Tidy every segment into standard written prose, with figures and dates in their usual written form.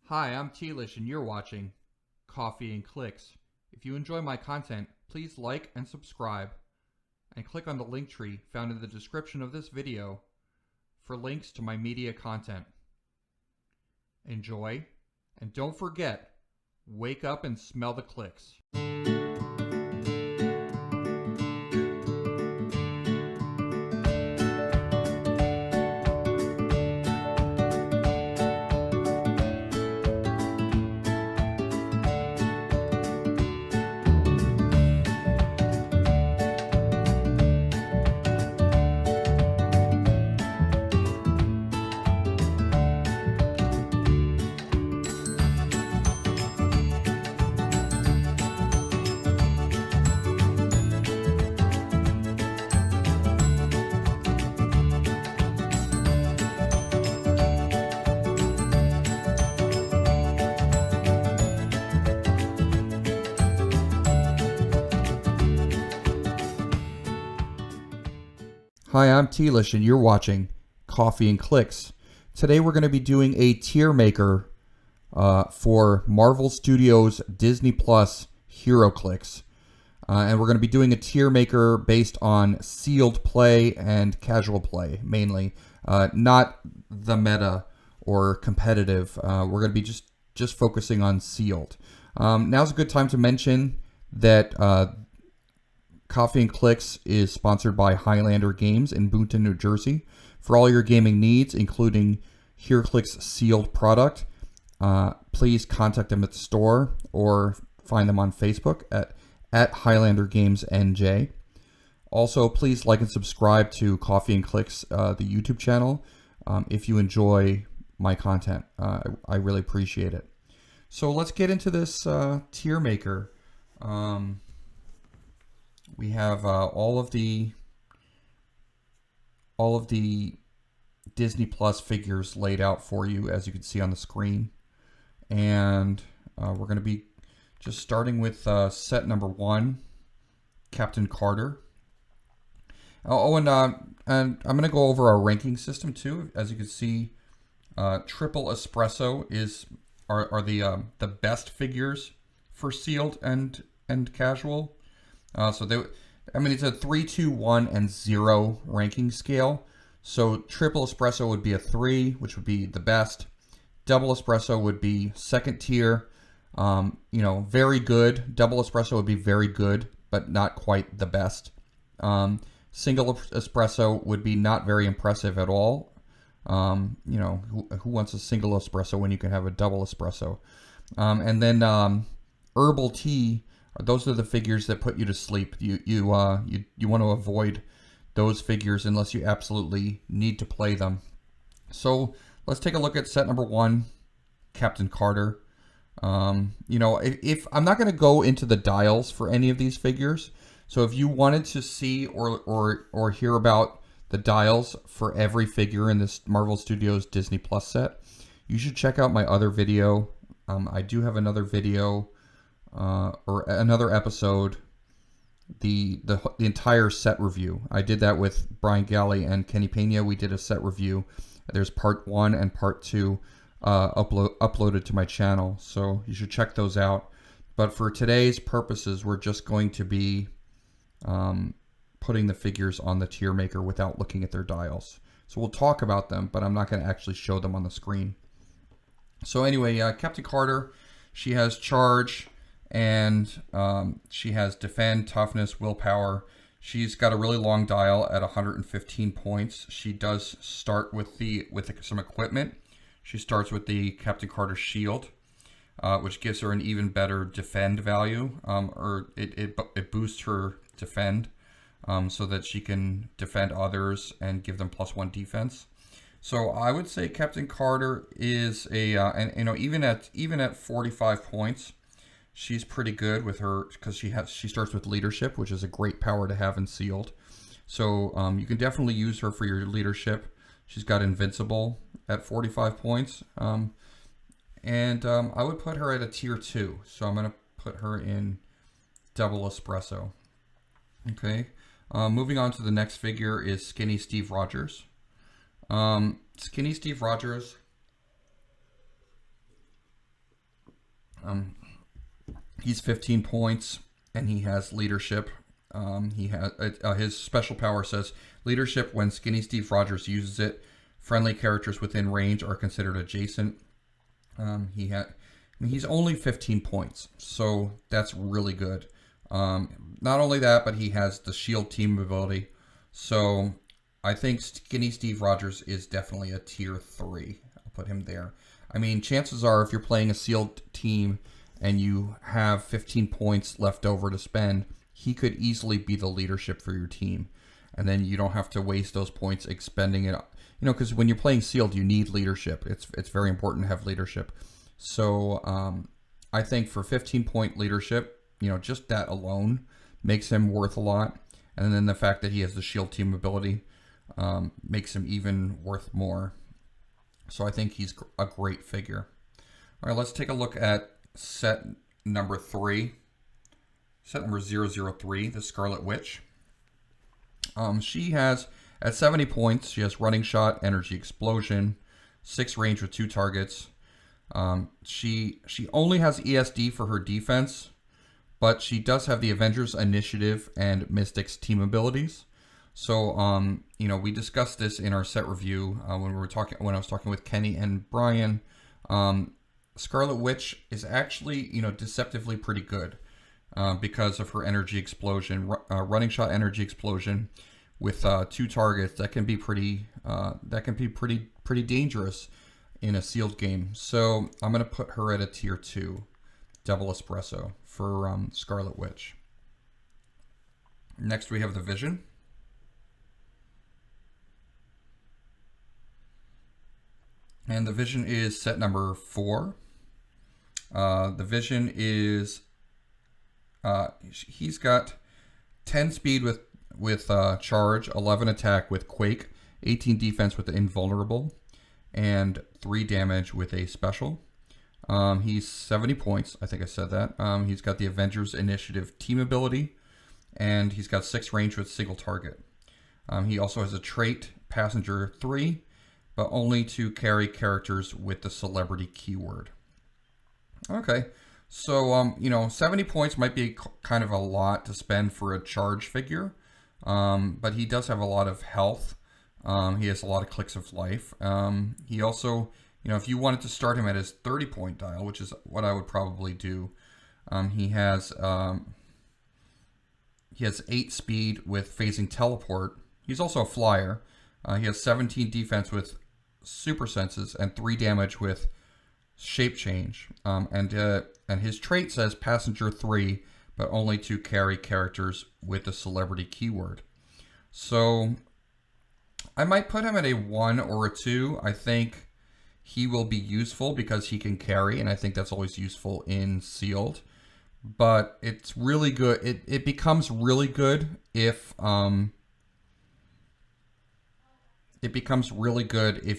Hi, I'm Tealish and you're watching Coffee and Clix. If you enjoy my content, please like and subscribe, and click on the link tree found in the description of this video for links to my media content. Enjoy, and don't forget, wake up and smell the Clix. Hi, I'm Tealish and you're watching Coffee and Clix. Today we're going to be doing a tier maker for Marvel Studios Disney Heroclix. And we're going to be doing a tier maker based on sealed play and casual play, mainly. Not the meta or competitive. We're going to be just focusing on sealed. Now's a good time to mention that Coffee and Clix is sponsored by Highlander Games in Boonton, New Jersey. For all your gaming needs, including Heroclix sealed product, please contact them at the store or find them on Facebook at Highlander Games NJ. Also, please like and subscribe to Coffee and Clix, the YouTube channel, if you enjoy my content. I really appreciate it. So let's get into this tier maker. We have all of the Disney Plus figures laid out for you, as you can see on the screen, and we're going to be just starting with set number 1, Captain Carter. And I'm going to go over our ranking system too. As you can see, Triple Espresso are the best figures for sealed and casual. It's a 3, 2, 1, and 0 ranking scale. So Triple Espresso would be a 3, which would be the best. Double Espresso would be second tier. Very good. Double Espresso would be very good, but not quite the best. Single Espresso would be not very impressive at all. Who wants a single espresso when you can have a double espresso? And then Herbal Tea. Those are the figures that put you to sleep. You want to avoid those figures unless you absolutely need to play them. So let's take a look at set number 1, Captain Carter. If I'm not going to go into the dials for any of these figures, so if you wanted to see or hear about the dials for every figure in this Marvel Studios Disney Plus set, you should check out my other video. I do have another video. Or another episode, the entire set review. I did that with Brian Galley and Kenny Pena. We did a set review. There's part 1 and part 2 uploaded to my channel, so you should check those out. But for today's purposes, we're just going to be putting the figures on the tier maker without looking at their dials. So we'll talk about them, but I'm not going to actually show them on the screen. So anyway, Captain Carter, she has charge, and she has defend, toughness, willpower. She's got a really long dial at 115 points. She does start with some equipment. She starts with the Captain Carter shield, which gives her an even better defend value, or it boosts her defend, so that she can defend others and give them +1 defense. So I would say Captain Carter is even at 45 points, she's pretty good with her, because she starts with leadership, which is a great power to have in sealed. So you can definitely use her for your leadership. She's got invincible at 45 points. I would put her at a tier 2. So I'm going to put her in Double Espresso. Okay. Moving on to the next figure is Skinny Steve Rogers. Skinny Steve Rogers He's 15 points, and he has leadership. He has his special power says leadership. When Skinny Steve Rogers uses it, friendly characters within range are considered adjacent. He's only 15 points, so that's really good. Not only that, but he has the shield team ability. So I think Skinny Steve Rogers is definitely a tier 3. I'll put him there. I mean, chances are if you're playing a sealed team and you have 15 points left over to spend, he could easily be the leadership for your team. And then you don't have to waste those points expending it. You know, because when you're playing sealed, you need leadership. It's very important to have leadership. So I think for 15-point leadership, you know, just that alone makes him worth a lot. And then the fact that he has the shield team ability makes him even worth more. So I think he's a great figure. All right, let's take a look at set number 3. Set number 003, the Scarlet Witch. She has, at 70 points, she has running shot, energy explosion, 6 range with 2 targets. She only has ESD for her defense, but she does have the Avengers Initiative and Mystics team abilities. So, you know, we discussed this in our set review when I was talking with Kenny and Brian. Scarlet Witch is actually, you know, deceptively pretty good because of her energy explosion, running shot energy explosion with 2 targets. That can be pretty dangerous in a sealed game. So I'm gonna put her at a tier 2, Double Espresso for Scarlet Witch. Next we have the Vision. And the Vision is set number 4. The Vision is he's got 10 speed with charge, 11 attack with quake, 18 defense with the invulnerable, and 3 damage with a special. He's 70 points. I think I said that. He's got the Avengers Initiative team ability, and he's got 6 range with single target. He also has a trait, Passenger 3, but only to carry characters with the celebrity keyword. Okay, so, you know, 70 points might be kind of a lot to spend for a charge figure, but he does have a lot of health. He has a lot of clicks of life. He also, you know, if you wanted to start him at his 30-point dial, which is what I would probably do, he has 8 speed with phasing teleport. He's also a flyer. He has 17 defense with super senses and 3 damage with shape change. And his trait says Passenger 3, but only to carry characters with the celebrity keyword. So I might put him at a 1 or a 2. I think he will be useful because he can carry, and I think that's always useful in sealed. But it's really good. It becomes really good if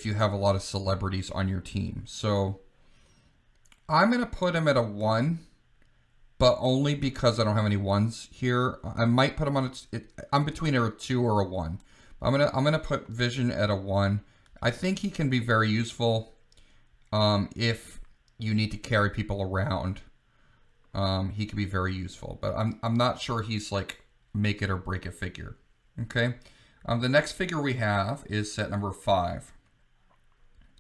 you have a lot of celebrities on your team. So I'm going to put him at a 1, but only because I don't have any 1s here. I might put him on I'm between a 2 or a 1. I'm gonna put Vision at a 1. I think he can be very useful if you need to carry people around. He can be very useful, but I'm not sure he's like make it or break it figure. Okay. The next figure we have is set number 5,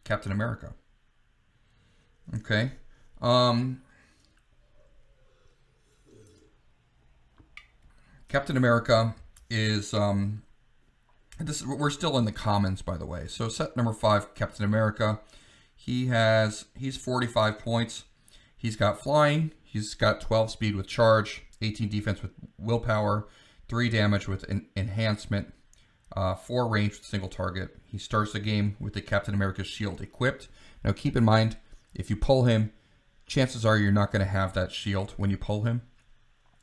Captain America. Okay. Captain America is we're still in the commons, by the way. So set number 5, Captain America. He's 45 points. He's got flying. He's got 12 speed with charge, 18 defense with willpower, 3 damage with enhancement, 4 range with single target. He starts the game with the Captain America shield equipped. Now keep in mind, if you pull him, chances are you're not going to have that shield when you pull him.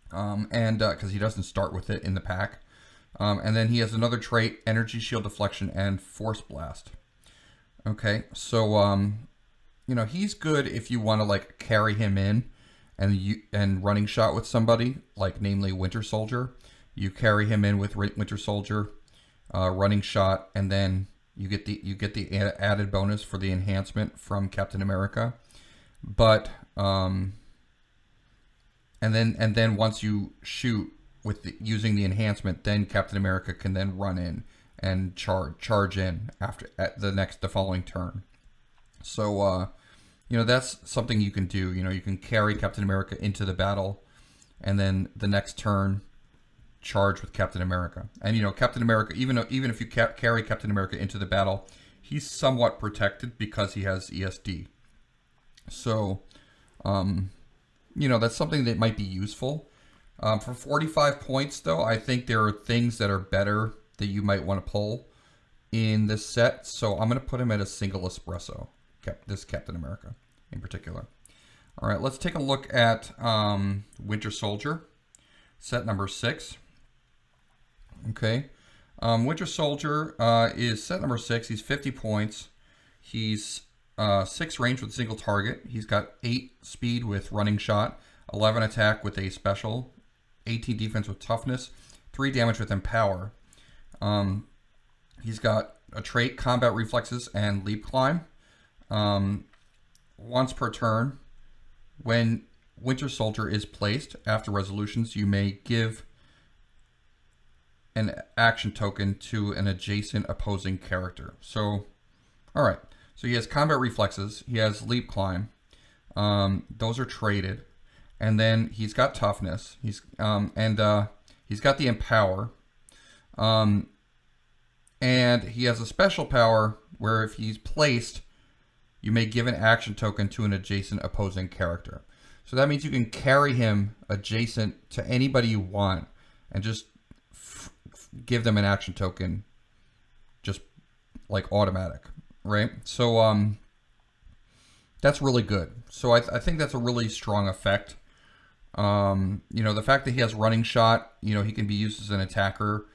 Because he doesn't start with it in the pack. And then he has another trait, energy shield deflection and force blast. Okay, so you know, he's good if you want to like carry him in and running shot with somebody, like namely Winter Soldier. You carry him in with Winter Soldier, running shot, and then you get the added bonus for the enhancement from Captain America. But and then once you shoot with using the enhancement, then Captain America can then run in and charge in after at the following turn. So that's something you can do. You can carry Captain America into the battle, and then the next turn charge with Captain America. And Captain America, even if you carry Captain America into the battle, he's somewhat protected because he has ESD. So that's something that might be useful. For 45 points, though, I think there are things that are better that you might want to pull in this set. So I'm going to put him at a single espresso, this Captain America in particular. All right, let's take a look at Winter Soldier, set number 6. Okay, Winter Soldier is set number 6. He's 50 points. He's 6 range with a single target. He's got 8 speed with running shot, 11 attack with a special, 18 defense with toughness, 3 damage with empower. He's got a trait, combat reflexes, and leap climb. Once per turn, when Winter Soldier is placed after resolutions, you may give an action token to an adjacent opposing character. So, all right. So he has combat reflexes. He has leap climb. Those are traded, and then he's got toughness. He's got the empower, and he has a special power where if he's placed, you may give an action token to an adjacent opposing character. So that means you can carry him adjacent to anybody you want, and just give them an action token, just like automatic. Right, so that's really good. So I think that's a really strong effect. The fact that he has running shot, he can be used as an attacker.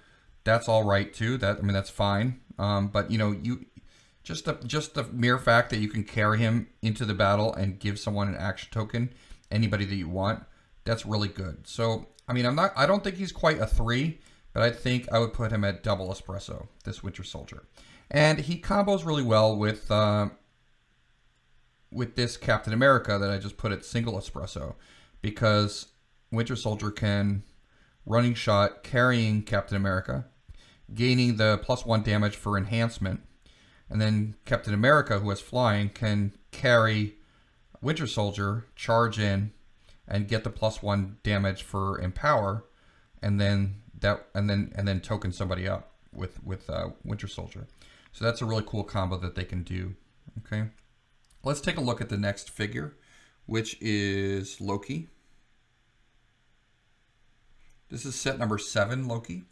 That's all right too. That's fine. But you just the mere fact that you can carry him into the battle and give someone an action token, anybody that you want, that's really good. So I don't think he's quite a 3, but I think I would put him at double espresso, this Winter Soldier. And he combos really well with this Captain America that I just put at single espresso, because Winter Soldier can running shot carrying Captain America, gaining the +1 damage for enhancement, and then Captain America, who has flying, can carry Winter Soldier, charge in, and get the +1 damage for empower, and then token somebody up with Winter Soldier. So that's a really cool combo that they can do. Okay, let's take a look at the next figure, which is Loki. This is set number 7, Loki.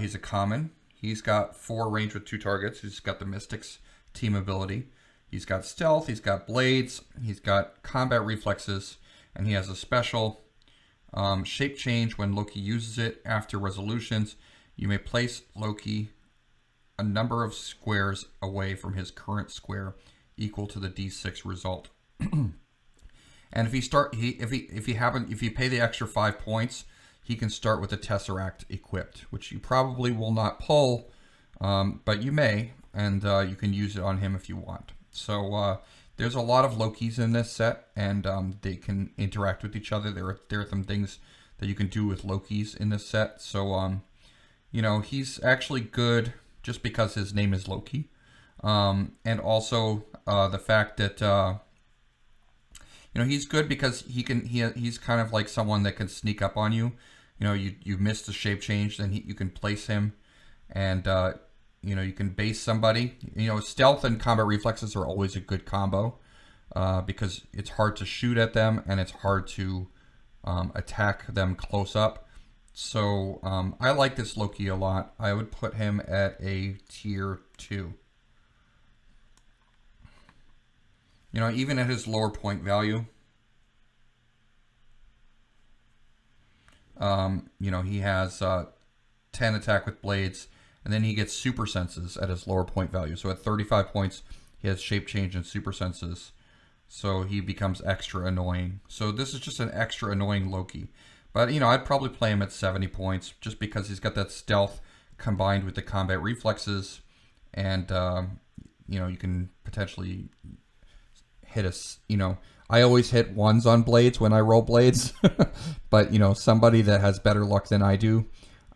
He's a common. He's got 4 range with 2 targets. He's got the Mystics team ability. He's got stealth. He's got blades. He's got combat reflexes, and he has a special shape change. When Loki uses it after resolutions, you may place Loki a number of squares away from his current square equal to the D6 result. And if you pay the extra 5 points, he can start with the Tesseract equipped, which you probably will not pull, but you may, and you can use it on him if you want. So there's a lot of Lokis in this set, and they can interact with each other. There are some things that you can do with Lokis in this set. So he's actually good just because his name is Loki, and also the fact that he's good because he's kind of like someone that can sneak up on you. You missed the shape change, then you can place him, and you can base somebody. Stealth and combat reflexes are always a good combo because it's hard to shoot at them and it's hard to attack them close up. So I like this Loki a lot. I would put him at a tier 2. Even at his lower point value, he has 10 attack with blades, and then he gets super senses at his lower point value. So at 35 points, he has shape change and super senses. So he becomes extra annoying. So this is just an extra annoying Loki. But, I'd probably play him at 70 points just because he's got that stealth combined with the combat reflexes. And, you can potentially hit us, I always hit ones on blades when I roll blades, but you know, somebody that has better luck than I do,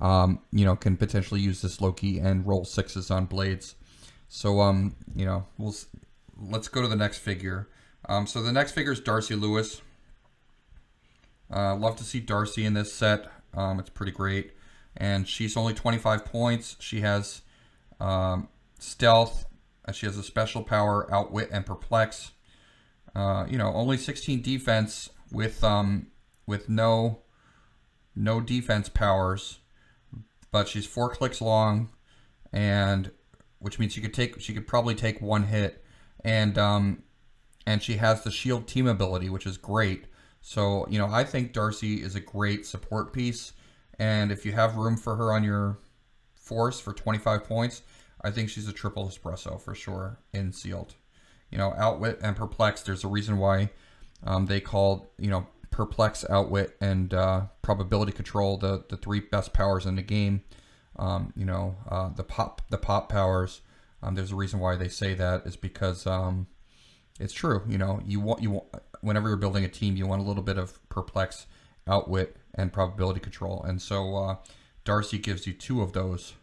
you know, can potentially use this Loki and roll sixes on blades. So you know, let's go to the next figure. So the next figure is Darcy Lewis. Love to see Darcy in this set. It's pretty great, and she's only 25 points. She has stealth, and she has a special power, Outwit and Perplex. You know, only 16 defense with no defense powers, but she's 4 clicks long, and which means she could probably take one hit, and she has the shield team ability, which is great. So, you know, I think Darcy is a great support piece, and if you have room for her on your force for 25 points, I think she's a triple espresso for sure in sealed. You know, Outwit and Perplex, there's a reason why they called, you know, Perplex, Outwit, and Probability Control the 3 best powers in the game. You know, the pop powers, there's a reason why they say that is because it's true. You know, you want whenever you're building a team, you want a little bit of Perplex, Outwit, and Probability Control, and so Darcy gives you 2 of those.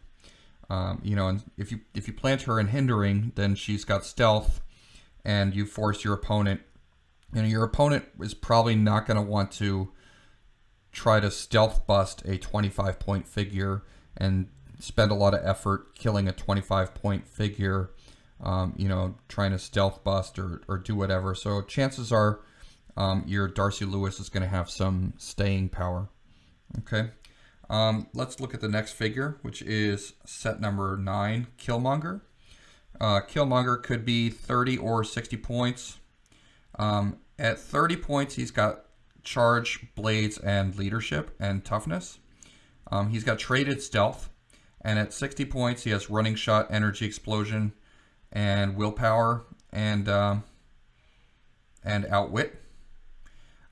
You know, and if you plant her in hindering, then she's got stealth, and you force your opponent. You know, your opponent is probably not going to want to try to stealth bust a 25-point figure and spend a lot of effort killing a 25-point figure. You know, trying to stealth bust or do whatever. So chances are your Darcy Lewis is going to have some staying power. Okay. Let's look at the next figure, which is set number 9, Killmonger. Killmonger could be 30 or 60 points. At 30 points, he's got charge, blades, and leadership and toughness. He's got traded stealth. And at 60 points, he has running shot, energy explosion, and willpower, and Outwit.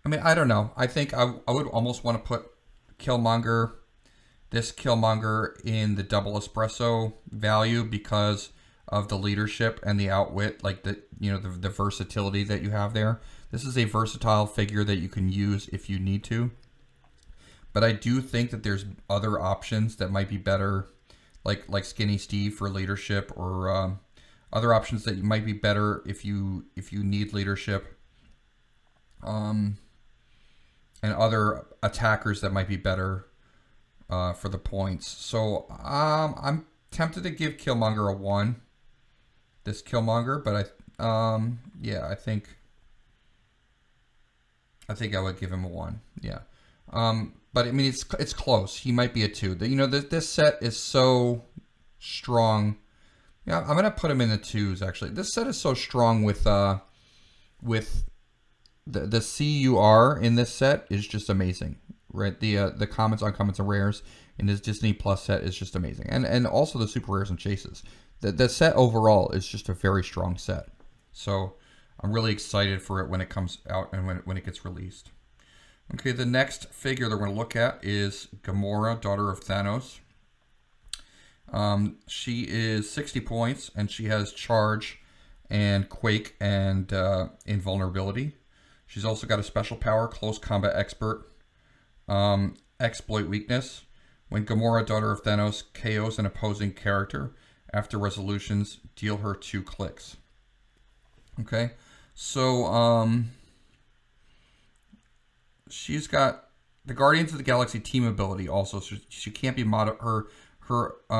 I mean, I don't know. I think I would almost want to put this Killmonger in the double espresso value because of the leadership and the Outwit, like the versatility that you have there. This is a versatile figure that you can use if you need to. But I do think that there's other options that might be better, like Skinny Steve for leadership, or other options that might be better if you need leadership, and other attackers that might be better for the points. So I'm tempted to give Killmonger a 1. This Killmonger, but yeah, I think I would give him a 1. Yeah. But I mean, it's close. He might be a 2. You know, this set is so strong. Yeah, I'm gonna put him in the 2s actually. This set is so strong with the CUR in this set is just amazing, right? The comments, uncommons, and rares in this Disney Plus set is just amazing, and also the super rares and chases. The set overall is just a very strong set. So I'm really excited for it when it comes out and when it gets released. Okay, the next figure that we're going to look at is Gamora, daughter of Thanos. She is 60 points, and she has charge and quake and invulnerability. She's also got a special power, close combat expert, exploit weakness. When Gamora, daughter of Thanos, KOs an opposing character, after resolutions, deal her 2 clicks. Okay, so she's got the Guardians of the Galaxy team ability also, so she can't be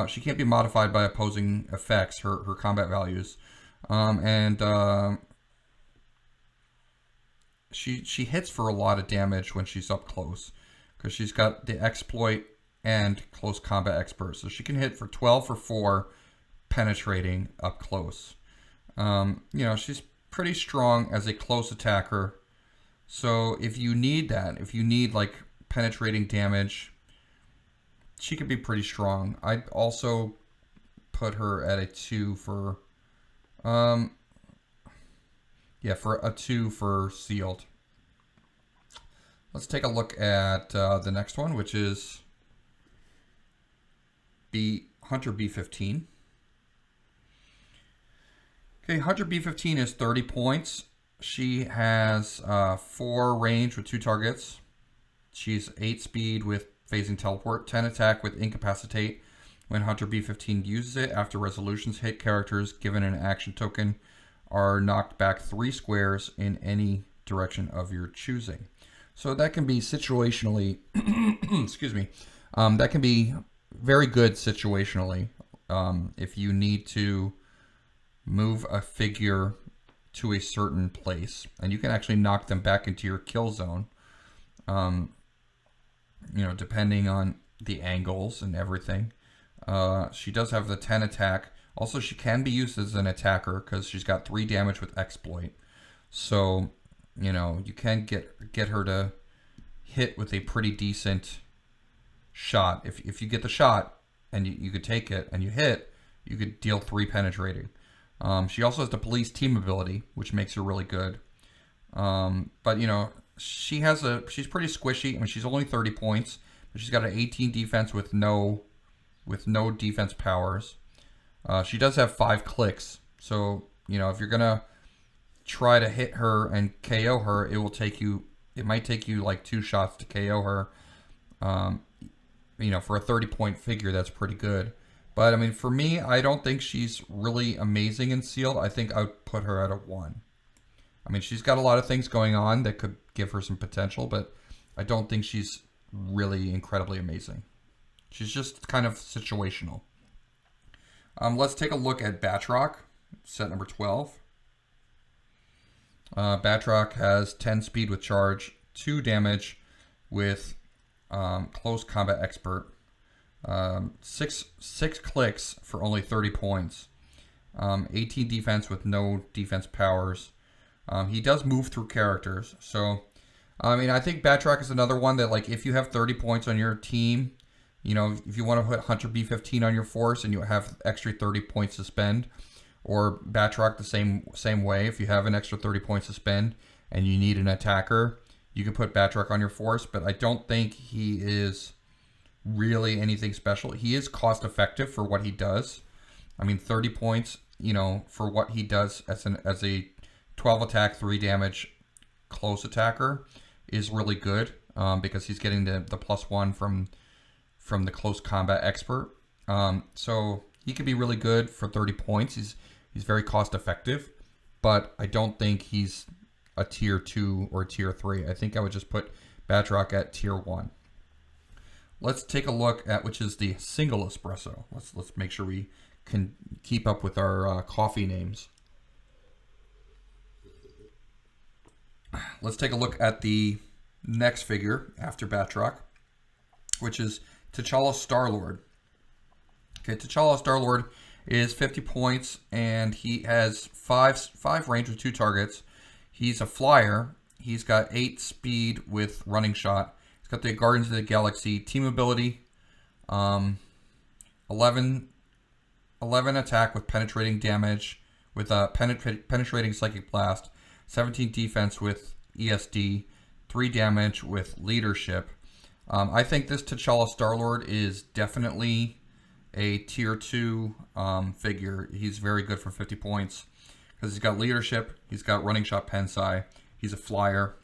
she can't be modified by opposing effects, her combat values, she hits for a lot of damage when she's up close because she's got the exploit and close combat expert, so she can hit for 12 for 4 penetrating up close. You know, she's pretty strong as a close attacker. So if you need that, if you need like penetrating damage, she could be pretty strong. I'd also put her at a 2 for, yeah, for a 2 for sealed. Let's take a look at the next one, which is Hunter B-15. Okay, Hunter B-15 is 30 points. She has 4 range with 2 targets. She's 8 speed with phasing teleport, 10 attack with incapacitate. When Hunter B15 uses it, after resolutions, hit characters given an action token are knocked back 3 squares in any direction of your choosing. So that can be situationally, excuse me, that can be very good situationally if you need to move a figure to a certain place, and you can actually knock them back into your kill zone, depending on the angles and everything. She does have the 10 attack. Also, she can be used as an attacker because she's got 3 damage with exploit. So, you can get her to hit with a pretty decent shot. If you get the shot and you could take it and you hit, you could deal 3 penetrating. She also has the police team ability, which makes her really good. But she's pretty squishy. I mean, she's only 30 points, but she's got an 18 defense with no defense powers. She does have 5 clicks, so if you're gonna try to hit her and KO her, it might take you like 2 shots to KO her. For a 30-point figure, that's pretty good. But I mean, for me, I don't think she's really amazing in sealed. I think I would put her at a 1. I mean, she's got a lot of things going on that could give her some potential, but I don't think she's really incredibly amazing. She's just kind of situational. Let's take a look at Batroc, set number 12. Batroc has 10 speed with charge, 2 damage with close combat expert, 6 clicks for only 30 points, 18 defense with no defense powers. He does move through characters, so I mean, I think Batroc is another one that, like, if you have 30 points on your team, if you want to put Hunter B15 on your force and you have extra 30 points to spend, or Batroc the same way, if you have an extra 30 points to spend and you need an attacker, you can put Batroc on your force. But I don't think he is really anything special. He is cost effective for what he does. I mean, 30 points, for what he does as a 12 attack, 3 damage close attacker is really good, because he's getting the +1 from the close combat expert. So he could be really good for 30 points. He's very cost effective, but I don't think he's a tier 2 or tier 3. I think I would just put Batroc at tier 1. Let's take a look at which is the single espresso. Let's make sure we can keep up with our coffee names. Let's take a look at the next figure after Batroc, which is Challa Star-Lord. Okay, Challa Star-Lord is 50 points, and he has 5 range with 2 targets. He's a flyer. He's got 8 speed with running shot. He's got the Guardians of the Galaxy team ability, 11 attack with penetrating damage with a penetrating psychic blast, 17 defense with ESD, 3 damage with leadership. I think this T'Challa Star-Lord is definitely a tier 2 figure. He's very good for 50 points because he's got leadership, he's got running shot Pensai, he's a flyer,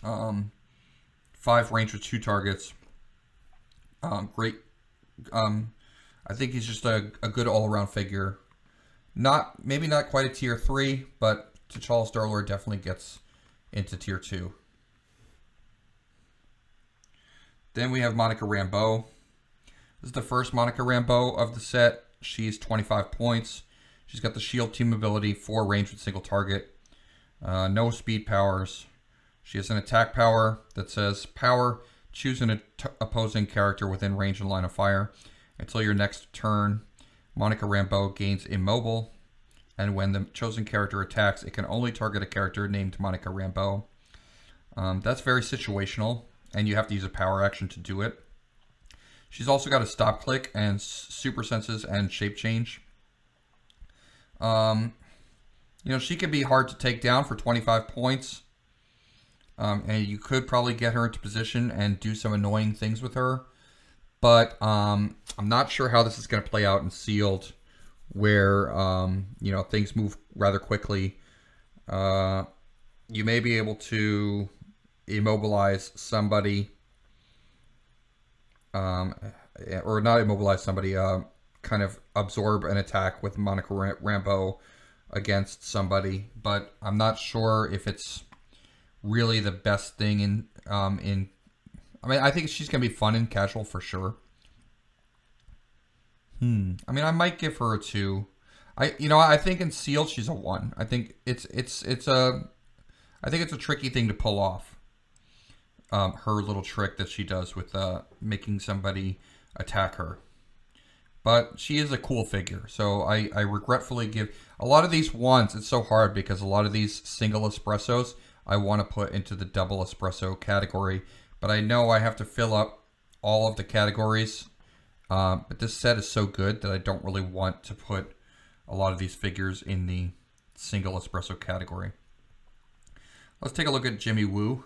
5 range with 2 targets. Great. I think he's just a good all-around figure. Maybe not quite a tier 3, but T'Challa Star-Lord definitely gets into tier 2. Then we have Monica Rambeau. This is the first Monica Rambeau of the set. She's 25 points. She's got the shield team ability, 4 range with single target, no speed powers. She has an attack power that says, power, choose an opposing character within range and line of fire. Until your next turn, Monica Rambeau gains immobile, and when the chosen character attacks, it can only target a character named Monica Rambeau. That's very situational, and you have to use a power action to do it. She's also got a stop click and super senses and shape change. She can be hard to take down for 25 points. And you could probably get her into position and do some annoying things with her. But I'm not sure how this is going to play out in sealed, where things move rather quickly. You may be able to immobilize somebody, or not immobilize somebody, kind of absorb an attack with Monica Rambeau against somebody, but I'm not sure if it's really the best thing in. I mean, I think she's gonna be fun and casual for sure. I mean, I might give her a 2. I think in sealed she's a 1. I think it's a tricky thing to pull off. Her little trick that she does with making somebody attack her. But she is a cool figure, so I regretfully give a lot of these ones. It's so hard because a lot of these single espressos I want to put into the double espresso category, but I know I have to fill up all of the categories. But this set is so good that I don't really want to put a lot of these figures in the single espresso category. Let's take a look at Jimmy Woo.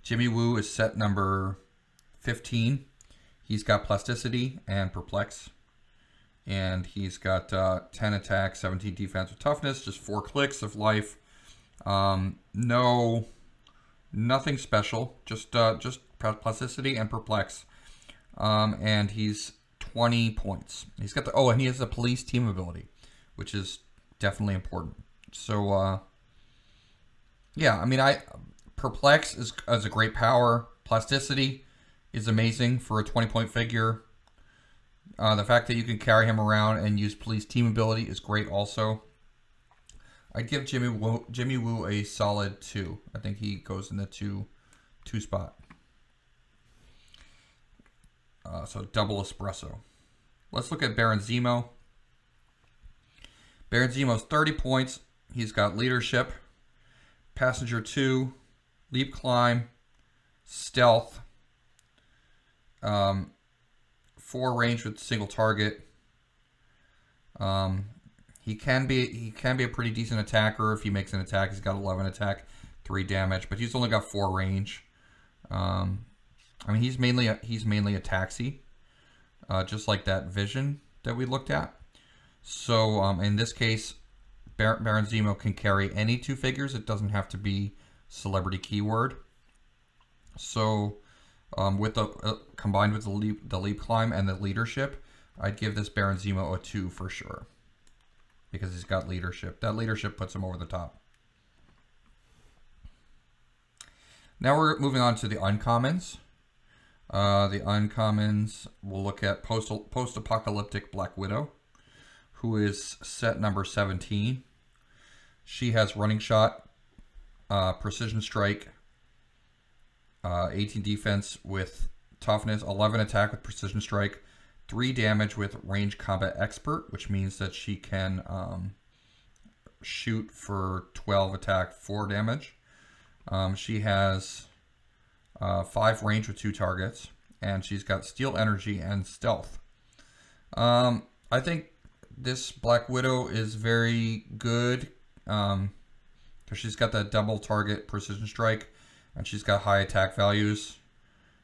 Jimmy Woo is set number 15. He's got plasticity and perplex. And he's got 10 attack, 17 defense with toughness, just 4 clicks of life. Nothing special, just plasticity and perplex. And he's 20 points. He's got and he has a police team ability, which is definitely important. So, yeah, I mean, perplex is a great power. Plasticity is amazing for a 20-point figure. The fact that you can carry him around and use police team ability is great also. I'd give Jimmy Woo a solid 2. I think he goes in the 2 spot. So double espresso. Let's look at Baron Zemo. Baron Zemo's 30 points. He's got leadership, passenger 2, leap climb, stealth, 4 range with single target. He can be a pretty decent attacker if he makes an attack. He's got 11 attack, 3 damage, but he's only got 4 range. I mean, he's mainly a taxi, just like that Vision that we looked at. So in this case, Baron Zemo can carry any 2 figures. It doesn't have to be celebrity keyword. So with combined with the leap climb and the leadership, I'd give this Baron Zemo a 2 for sure, because he's got leadership. That leadership puts him over the top. Now we're moving on to the uncommons. The uncommons, we'll look at Post-Apocalyptic Black Widow, who is set number 17. She has running shot, precision strike, 18 defense with toughness, 11 attack with precision strike, 3 damage with range combat expert, which means that she can shoot for 12 attack, 4 damage. She has 5 range with 2 targets, and she's got steel energy and stealth. I think this Black Widow is very good because she's got that double target precision strike, and she's got high attack values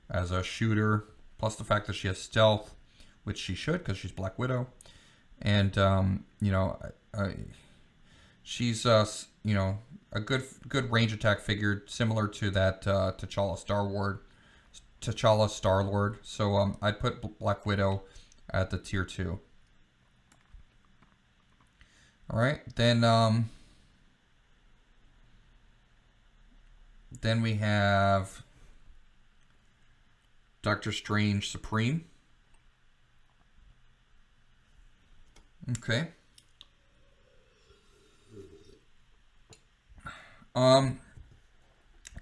as a shooter, plus the fact that she has stealth, which she should because she's Black Widow. And she's a good range attack figure, similar to that Challa Star-Lord. So I'd put Black Widow at the tier 2. All right, then we have Doctor Strange Supreme. Okay.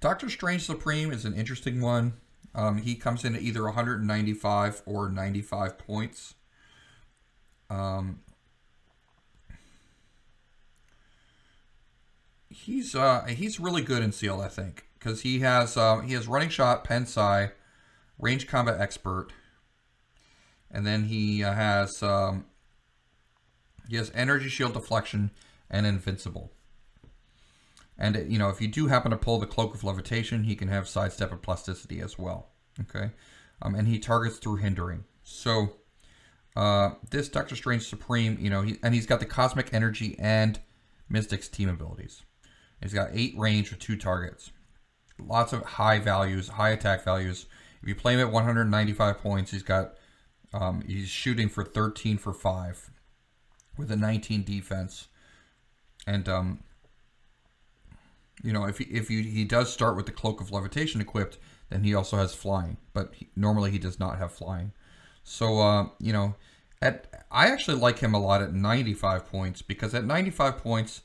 Doctor Strange Supreme is an interesting one. He comes in at either 195 or 95 points. He's really good in sealed, I think, because he has running shot, pen psi, range combat expert, and then he has energy shield deflection and invincible. And if you do happen to pull the cloak of levitation, he can have sidestep and plasticity as well. Okay, and he targets through hindering. So this Doctor Strange Supreme, he's got the cosmic energy and Mystic's team abilities. He's got 8 range with 2 targets. Lots of high values, high attack values. If you play him at 195 points, he's shooting for 13 for 5 with a 19 defense. And if he does start with the Cloak of Levitation equipped, then he also has flying, but normally he does not have flying. So I actually like him a lot at 95 points, because at 95 points,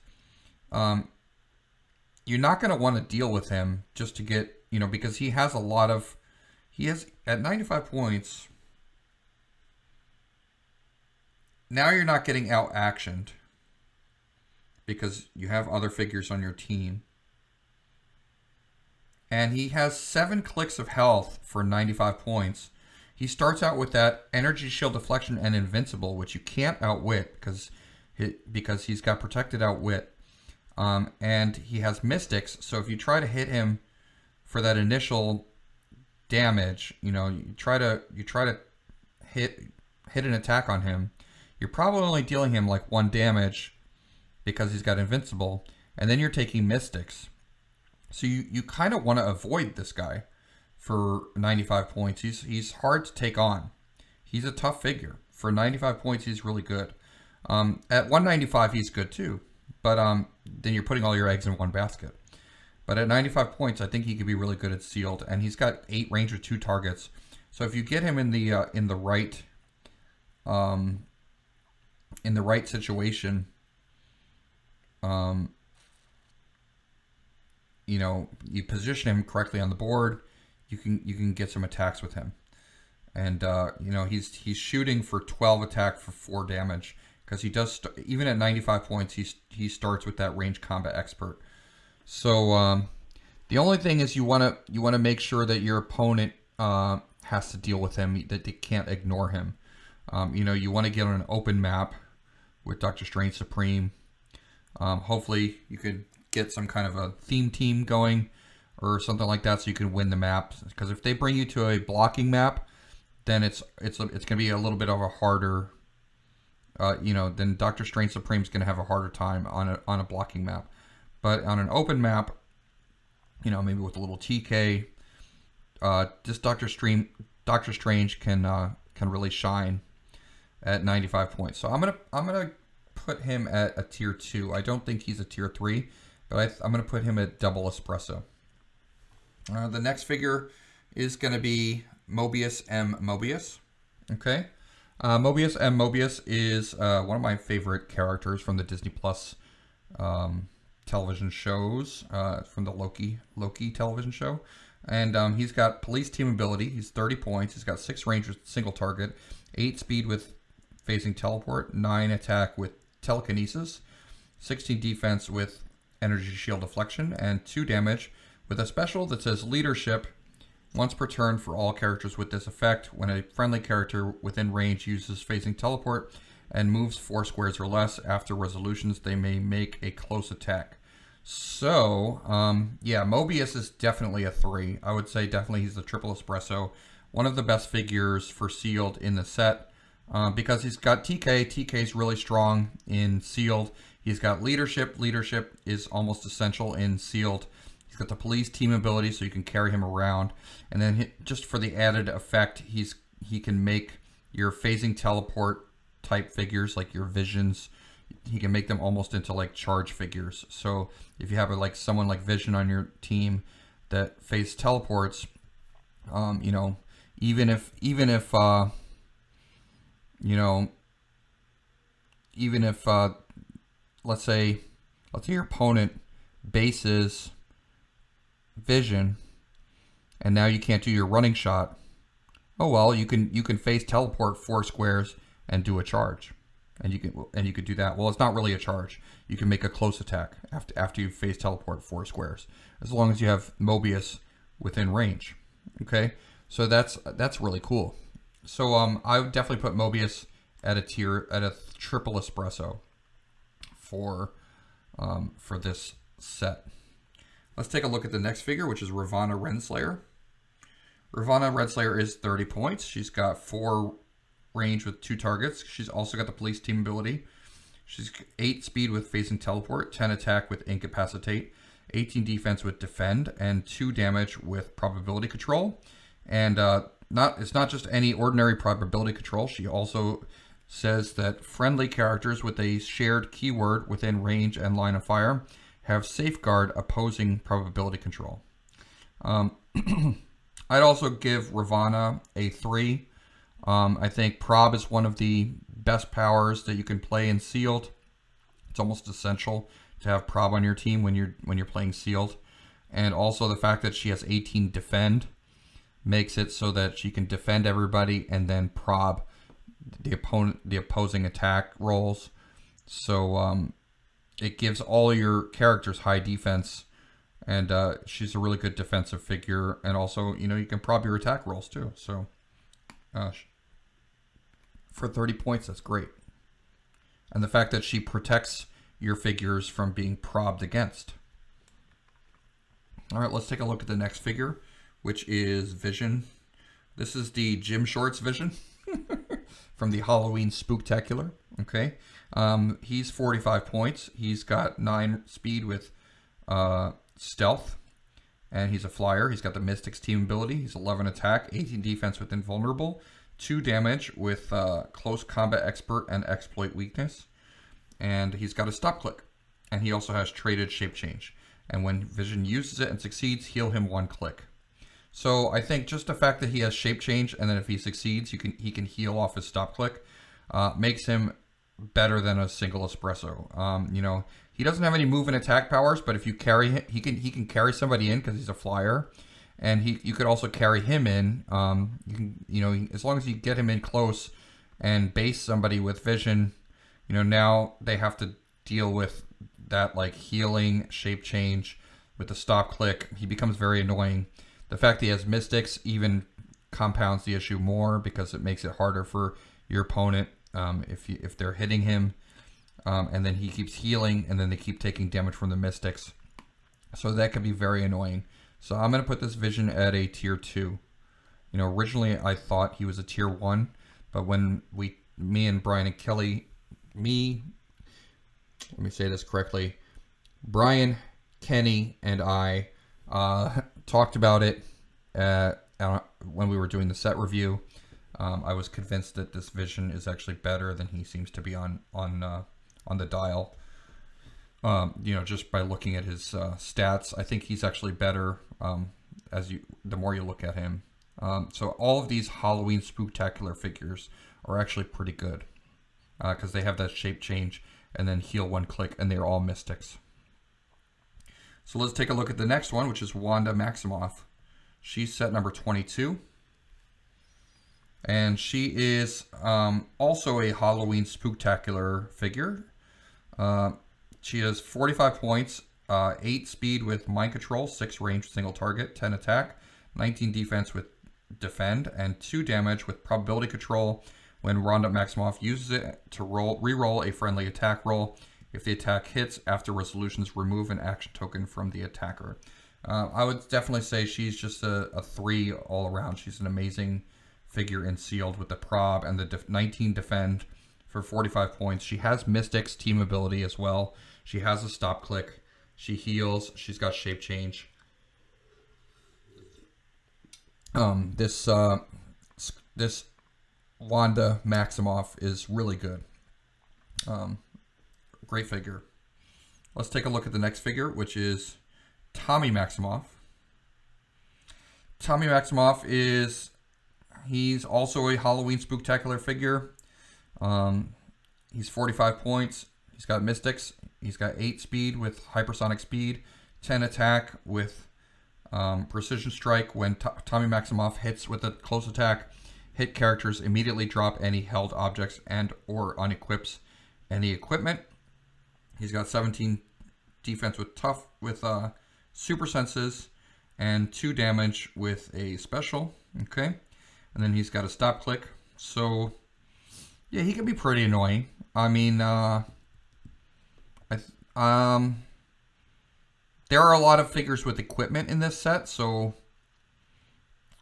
you're not going to want to deal with him just to get, because he has at 95 points. Now you're not getting out-actioned because you have other figures on your team. And he has 7 clicks of health for 95 points. He starts out with that energy shield deflection and invincible, which you can't outwit because he's got protected outwit. And he has mystics, so if you try to hit him for that initial damage, you try to hit an attack on him, you're probably only dealing him like 1 damage because he's got invincible, and then you're taking mystics. So you kind of want to avoid this guy for 95 points. He's hard to take on. He's a tough figure. For 95 points, he's really good. At 195, he's good too. But then you're putting all your eggs in one basket. But at 95 points, I think he could be really good at sealed, and he's got 8 range with 2 targets. So if you get him in the right situation, you position him correctly on the board, you can get some attacks with him. And he's shooting for 12 attack for 4 damage, because he does even at 95 points he starts with that range combat expert. So the only thing is you want to make sure that your opponent has to deal with him, that they can't ignore him. You want to get on an open map with Doctor Strange Supreme. Hopefully you could get some kind of a theme team going or something like that, so you can win the map. Because if they bring you to a blocking map, then it's going to be a little bit of a harder. Then Doctor Strange Supreme is going to have a harder time on a blocking map. But on an open map, maybe with a little TK, this Doctor Strange can really shine at 95 points. So I'm gonna put him at a tier 2. I don't think he's a tier 3, but I'm gonna put him at Double Espresso. The next figure is gonna be Mobius M. Mobius. Okay, Mobius M. Mobius is one of my favorite characters from the Disney Plus television shows, from the Loki television show. And he's got police team ability. He's 30 points. He's got 6 range with single target, 8 speed with phasing teleport, 9 attack with telekinesis, 16 defense with energy shield deflection, and 2 damage with a special that says leadership once per turn for all characters with this effect. When a friendly character within range uses phasing teleport and moves 4 squares or less after resolutions, they may make a close attack. So, Mobius is definitely a 3. I would say definitely he's the triple espresso. One of the best figures for sealed in the set, because he's got TK. TK is really strong in sealed. He's got leadership. Leadership is almost essential in sealed. He's got the police team ability, so you can carry him around. And then just for the added effect, he can make your phasing teleport type figures, like your visions. He can make them almost into like charge figures. So if you have someone like Vision on your team that phase teleports, even if let's say your opponent bases Vision, and now you can't do your running shot. Oh well, you can phase teleport 4 squares and do a charge. And you could do that. Well, it's not really a charge. You can make a close attack after you phase teleport 4 squares, as long as you have Mobius within range. Okay, so that's really cool. So I would definitely put Mobius at a triple espresso for this set. Let's take a look at the next figure, which is Ravana Red Slayer. Ravana Red Slayer is 30 points. She's got 4 range with 2 targets. She's also got the police team ability. She's 8 speed with phasing teleport, 10 attack with incapacitate, 18 defense with defend, and 2 damage with probability control. And it's not just any ordinary probability control. She also says that friendly characters with a shared keyword within range and line of fire have safeguard opposing probability control. I'd also give Ravana A3. I think prob is one of the best powers that you can play in sealed. It's almost essential to have prob on your team when you're playing sealed. And also the fact that she has 18 defend makes it so that she can defend everybody and then prob the opposing attack rolls. So it gives all your characters high defense, and she's a really good defensive figure. And also, you can prob your attack rolls too. So for 30 points, that's great. And the fact that she protects your figures from being probbed against. All right, let's take a look at the next figure, which is Vision. This is the Gym Shorts Vision from the Halloween Spooktacular. Okay, he's 45 points. He's got 9 speed with stealth, and he's a flyer. He's got the Mystics team ability. He's 11 attack, 18 defense with invulnerable, 2 damage with close combat expert and exploit weakness, and he's got a stop click, and he also has traded shape change. And when Vision uses it and succeeds, heal him 1 click. So I think just the fact that he has shape change, and then if he succeeds, he can heal off his stop click, makes him better than a single espresso. He doesn't have any move and attack powers, but if you carry him, he can carry somebody in because he's a flyer, and you could also carry him in. As long as you get him in close and base somebody with Vision, now they have to deal with that like healing shape change with the stop click. He becomes very annoying. The fact that he has Mystics even compounds the issue more because it makes it harder for your opponent if they're hitting him, and then he keeps healing, and then they keep taking damage from the Mystics. So that can be very annoying. So I'm going to put this Vision at a tier 2. Originally I thought he was a tier 1, but when me and Brian and Kelly, let me say this correctly, Brian, Kenny, and I talked about it when we were doing the set review. I was convinced that this Vision is actually better than he seems to be on the dial. Just by looking at his stats, I think he's actually better the more you look at him. So all of these Halloween Spooktacular figures are actually pretty good because they have that shape change and then heal 1 click, and they're all Mystics. So let's take a look at the next one, which is Wanda Maximoff. She's set number 22. And she is also a Halloween Spooktacular figure. She has 45 points, 8 speed with mind control, 6 range single target, 10 attack, 19 defense with defend, and 2 damage with probability control when Wanda Maximoff uses it to re-roll a friendly attack roll. If the attack hits, after resolutions, remove an action token from the attacker. I would definitely say she's just a 3 all around. She's an amazing figure in sealed with the prob and the 19 defend for 45 points. She has Mystics team ability as well. She has a stop click. She heals. She's got shape change. This Wanda Maximoff is really good. Great figure. Let's take a look at the next figure, which is Tommy Maximoff. Tommy Maximoff he's also a Halloween Spooktacular figure. He's 45 points. He's got Mystics. He's got 8 speed with hypersonic speed, 10 attack with precision strike. When Tommy Maximoff hits with a close attack, hit characters immediately drop any held objects and or unequips any equipment. He's got 17 defense with tough with super senses and 2 damage with a special. Okay, and then he's got a stop click. So yeah, he can be pretty annoying. I mean, there are a lot of figures with equipment in this set, so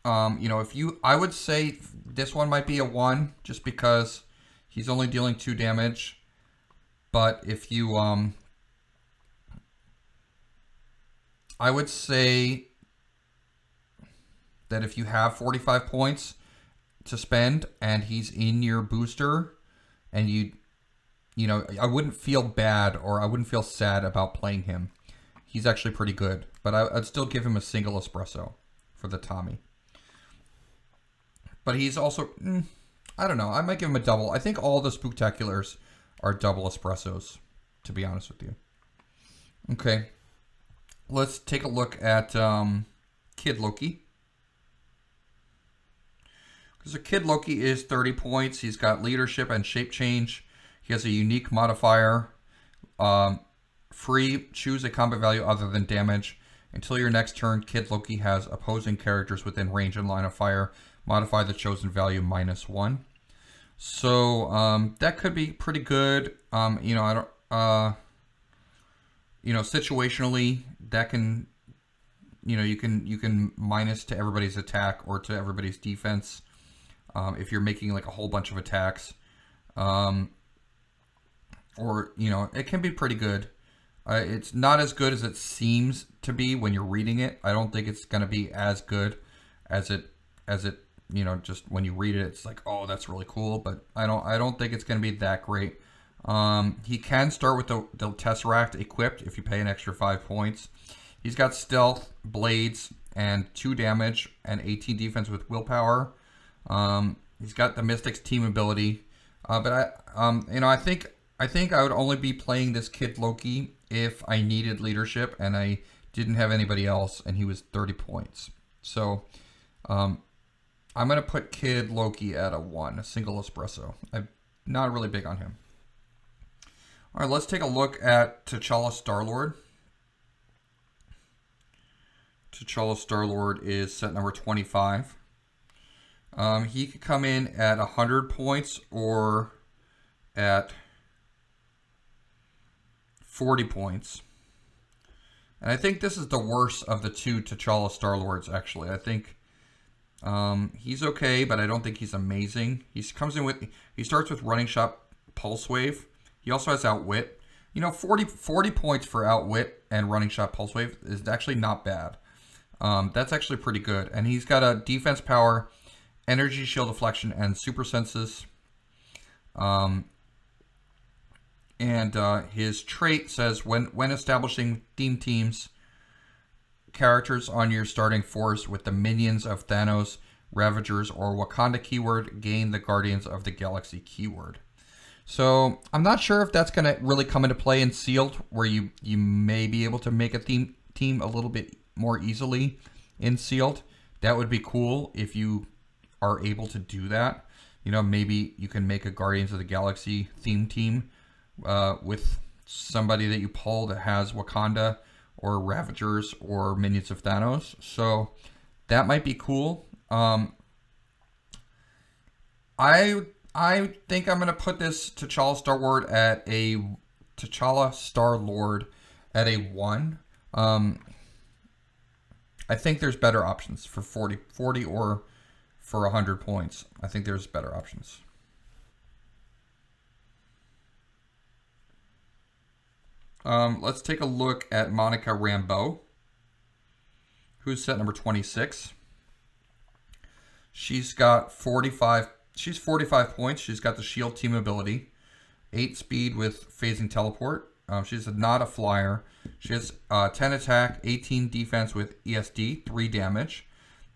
I would say this one might be a 1 just because he's only dealing 2 damage. But if you, I would say that if you have 45 points to spend and he's in your booster, and you know, I wouldn't feel bad or I wouldn't feel sad about playing him. He's actually pretty good, but I'd still give him a single espresso for the Tommy. But he's also, I don't know, I might give him a double. I think all the Spooktaculars are double espressos, to be honest with you. Okay, let's take a look at Kid Loki. So Kid Loki is 30 points. He's got leadership and shape change. He has a unique modifier. Free, choose a combat value other than damage. Until your next turn, Kid Loki has opposing characters within range and line of fire. Modify the chosen value -1. So that could be pretty good. You know, I don't. You know, situationally, that can. You know, you can minus to everybody's attack or to everybody's defense. If you're making like a whole bunch of attacks, or, you know, it can be pretty good. It's not as good as it seems to be when you're reading it. I don't think it's going to be as good as it, you know, just when you read it, it's like, oh, that's really cool. But I don't think it's going to be that great. He can start with the Tesseract equipped if you pay an extra 5 points. He's got stealth, blades, and 2 damage and 18 defense with willpower. He's got the Mystic's team ability, but you know, I think I would only be playing this Kid Loki if I needed leadership and I didn't have anybody else, and he was 30 points. So, I'm gonna put Kid Loki at a 1, a single espresso. I'm not really big on him. All right, let's take a look at Challa Star-Lord. Challa Star-Lord is set number 25. He could come in at 100 points or at 40 points. And I think this is the worst of the two T'Challa Star-Lords, actually. I think he's okay, but I don't think he's amazing. He starts with Running Shot Pulse Wave. He also has Outwit. You know, 40 points for Outwit and Running Shot Pulse Wave is actually not bad. That's actually pretty good. And he's got a defense power, energy shield deflection, and super senses. His trait says when establishing theme teams, characters on your starting force with the minions of Thanos, Ravagers, or Wakanda keyword gain the Guardians of the Galaxy keyword. So I'm not sure if that's going to really come into play in Sealed, where you may be able to make a theme team a little bit more easily in Sealed. That would be cool if you are able to do that. You know, maybe you can make a Guardians of the Galaxy theme team with somebody that you pull that has Wakanda or Ravagers or minions of Thanos. So that might be cool. I think I'm gonna put this T'Challa Star-Lord at a 1. I think there's better options for 40 or for 100 points. I think there's better options. Let's take a look at Monica Rambeau, who's set number 26. She's got 45 points. She's got the shield team ability, 8 speed with phasing teleport. She's not a flyer. She has 10 attack, 18 defense with ESD, 3 damage.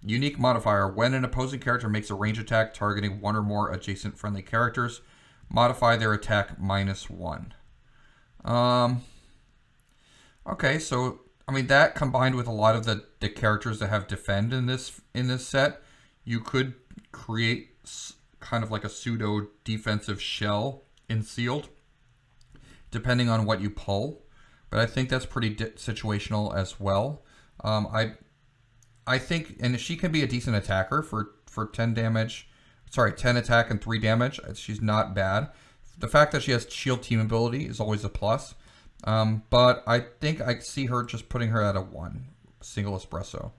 Unique modifier: when an opposing character makes a range attack targeting one or more adjacent friendly characters, modify their attack -1. Okay, so I mean that combined with a lot of the characters that have defend in this set, you could create kind of like a pseudo defensive shell in Sealed, depending on what you pull. But I think that's pretty situational as well. I think, and she can be a decent attacker for 10 damage. Sorry, 10 attack and 3 damage. She's not bad. The fact that she has shield team ability is always a plus. But I think I see her just putting her at a 1. Single espresso.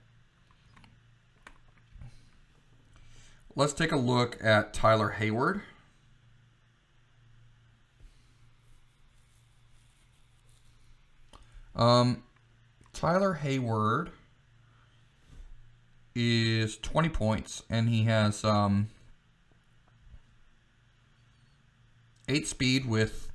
Let's take a look at Tyler Hayward. Tyler Hayward is 20 points, and he has 8 speed with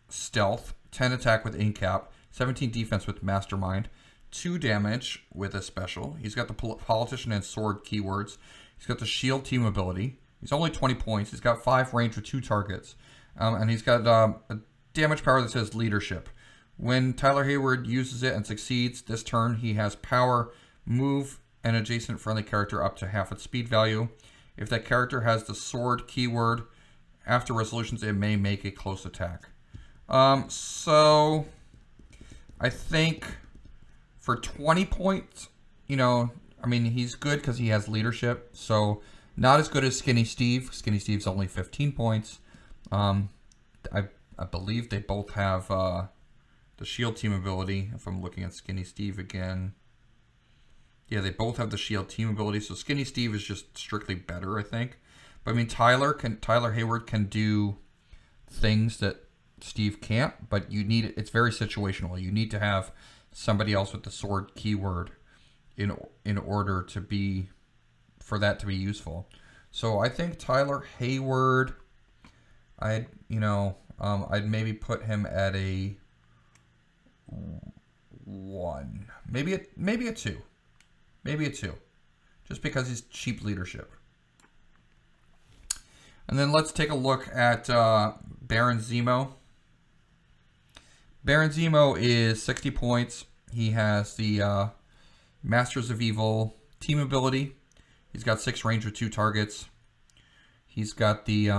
stealth, 10 attack with incap, 17 defense with mastermind, 2 damage with a special. He's got the politician and sword keywords. He's got the shield team ability. He's only 20 points. He's got 5 range with 2 targets. And he's got a damage power that says leadership. When Tyler Hayward uses it and succeeds this turn, he has power, move an adjacent friendly character up to half its speed value. If that character has the sword keyword, after resolutions, it may make a close attack. So I think for 20 points, you know, I mean, he's good because he has leadership. So not as good as Skinny Steve. Skinny Steve's only 15 points. I believe they both have the shield team ability. If I'm looking at Skinny Steve again. Yeah, they both have the shield team ability. So Skinny Steve is just strictly better, I think. But I mean, Tyler Hayward can do things that Steve can't, but it's very situational. You need to have somebody else with the sword keyword in order for that to be useful. So I think Tyler Hayward, I'd maybe put him at a 1, maybe a 2, just because he's cheap leadership. And then let's take a look at Baron Zemo. Baron Zemo is 60 points. He has the Masters of Evil team ability. He's got 6 range with 2 targets. He's got the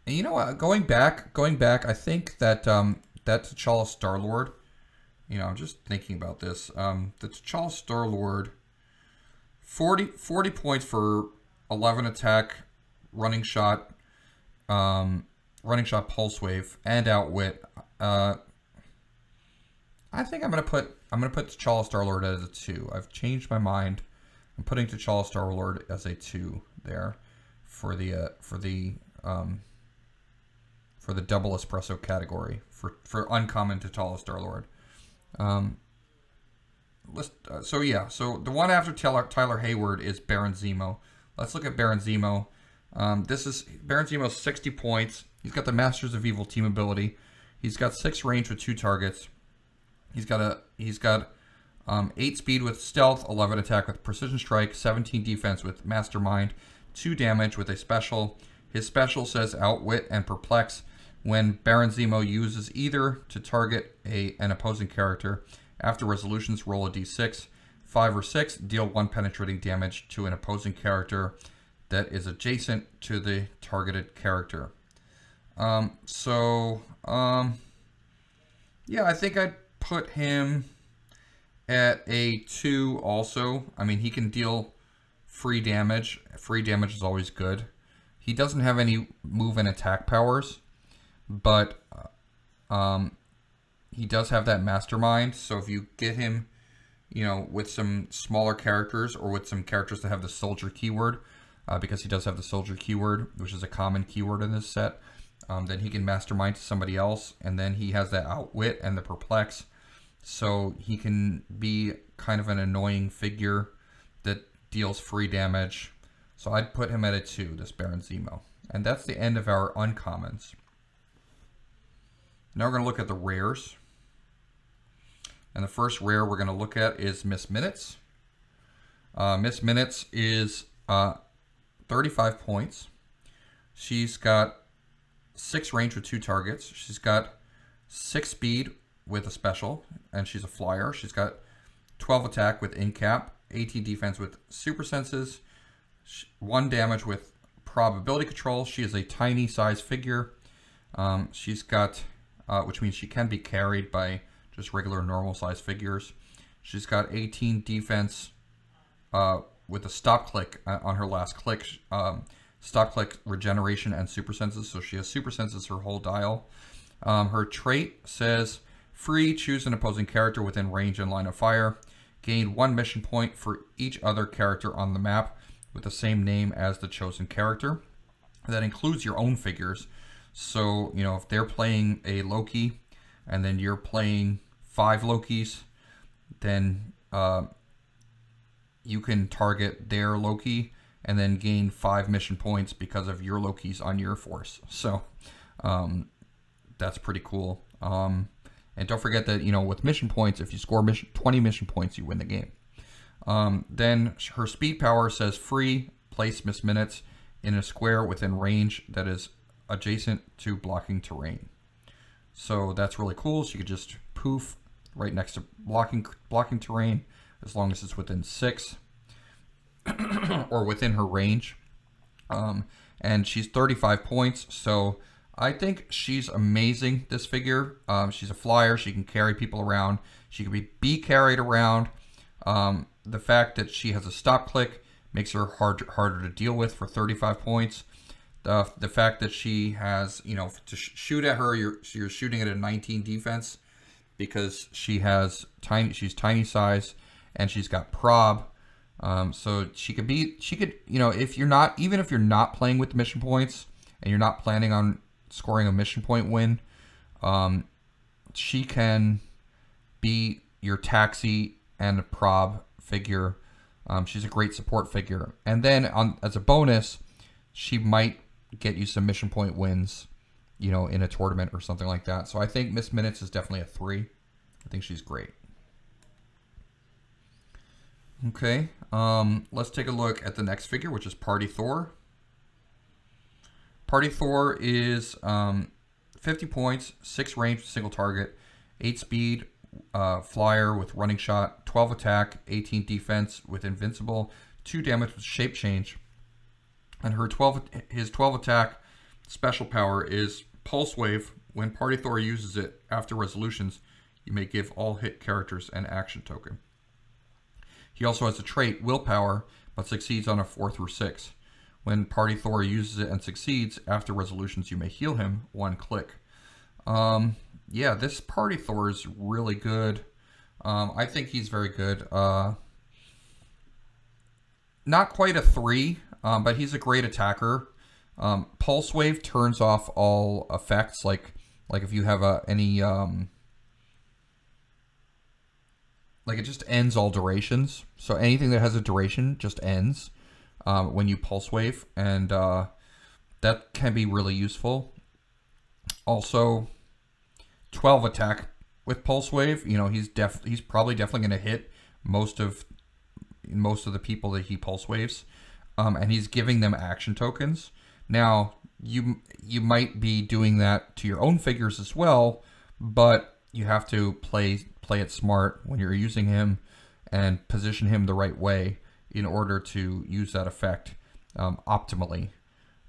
you know what? Going back, I think that that Challa Star-Lord. You know, I'm just thinking about this. The Challa Star-Lord, 40 points for 11 attack, running shot, pulse wave, and outwit. I think I'm gonna put T'Challa Star-Lord as a 2. I've changed my mind. I'm putting T'Challa Star-Lord as a 2 there for the double espresso category for uncommon T'Challa Star-Lord. So the one after Tyler Hayward is Baron Zemo. Let's look at Baron Zemo. Baron Zemo's 60 points. He's got the Masters of Evil team ability. He's got 6 range with 2 targets. He's got 8 speed with stealth, 11 attack with precision strike, 17 defense with mastermind, 2 damage with a special. His special says outwit and perplex. When Baron Zemo uses either to target an opposing character, after resolutions, roll a d6, 5 or 6, deal 1 penetrating damage to an opposing character that is adjacent to the targeted character. Yeah, I think I'd put him at a 2 also. I mean, he can deal free damage. Free damage is always good. He doesn't have any move and attack powers, but he does have that mastermind. So if you get him, you know, with some smaller characters or with some characters that have the soldier keyword, because he does have the soldier keyword, which is a common keyword in this set, then he can mastermind to somebody else. And then he has that outwit and the perplex. So he can be kind of an annoying figure that deals free damage. So I'd put him at a 2, this Baron Zemo. And that's the end of our uncommons. Now we're going to look at the rares. And the first rare we're going to look at is Miss Minutes. Miss Minutes is 35 points. She's got 6 range with 2 targets. She's got 6 speed with a special, and she's a flyer. She's got 12 attack with incap, 18 defense with super senses, 1 damage with probability control. She is a tiny size figure. She's got, which means she can be carried by just regular normal size figures. She's got 18 defense with a stop click on her last click. Stop click, regeneration, and super senses. So she has super senses her whole dial. Her trait says free, choose an opposing character within range and line of fire. Gain 1 mission point for each other character on the map with the same name as the chosen character. That includes your own figures. So, you know, if they're playing a Loki and then you're playing 5 Lokis, then you can target their Loki and then gain 5 mission points because of your Lokis on your force. So that's pretty cool. And don't forget that, you know, with mission points, if you score 20 mission points, you win the game. Then her speed power says free, place Miss Minutes in a square within range that is adjacent to blocking terrain. So that's really cool. So you could just poof right next to blocking terrain as long as it's within 6 or within her range. And she's 35 points, so I think she's amazing, this figure. She's a flyer. She can carry people around. She can be carried around. The fact that she has a stop click makes her harder to deal with for 35 points. The fact that she has, you know, to shoot at her, you're shooting at a 19 defense because she's tiny size and she's got prob. So she could, you know, even if you're not playing with the mission points and you're not planning on scoring a mission point win, she can be your taxi and a prob figure. She's a great support figure. And then as a bonus, she might get you some mission point wins, you know, in a tournament or something like that. So I think Miss Minutes is definitely a 3. I think she's great. Okay, let's take a look at the next figure, which is Party Thor. Party Thor is 50 points, 6 range, single target, 8 speed, flyer with running shot, 12 attack, 18 defense with invincible, 2 damage with shape change. And his 12 attack special power is Pulse Wave. When Party Thor uses it after resolutions, you may give all hit characters an action token. He also has a trait, Willpower, but succeeds on a 4 through 6. When Party Thor uses it and succeeds, after resolutions you may heal him 1 click. Yeah, this Party Thor is really good. I think he's very good. Not quite a 3, but he's a great attacker. Pulse Wave turns off all effects, like if you have any... like it just ends all durations. So anything that has a duration just ends when you Pulse Wave, and that can be really useful. Also, 12 attack with Pulse Wave. You know, he's probably definitely going to hit most of the people that he Pulse Waves, and he's giving them action tokens. Now you might be doing that to your own figures as well, but you have to play it smart when you're using him and position him the right way in order to use that effect optimally.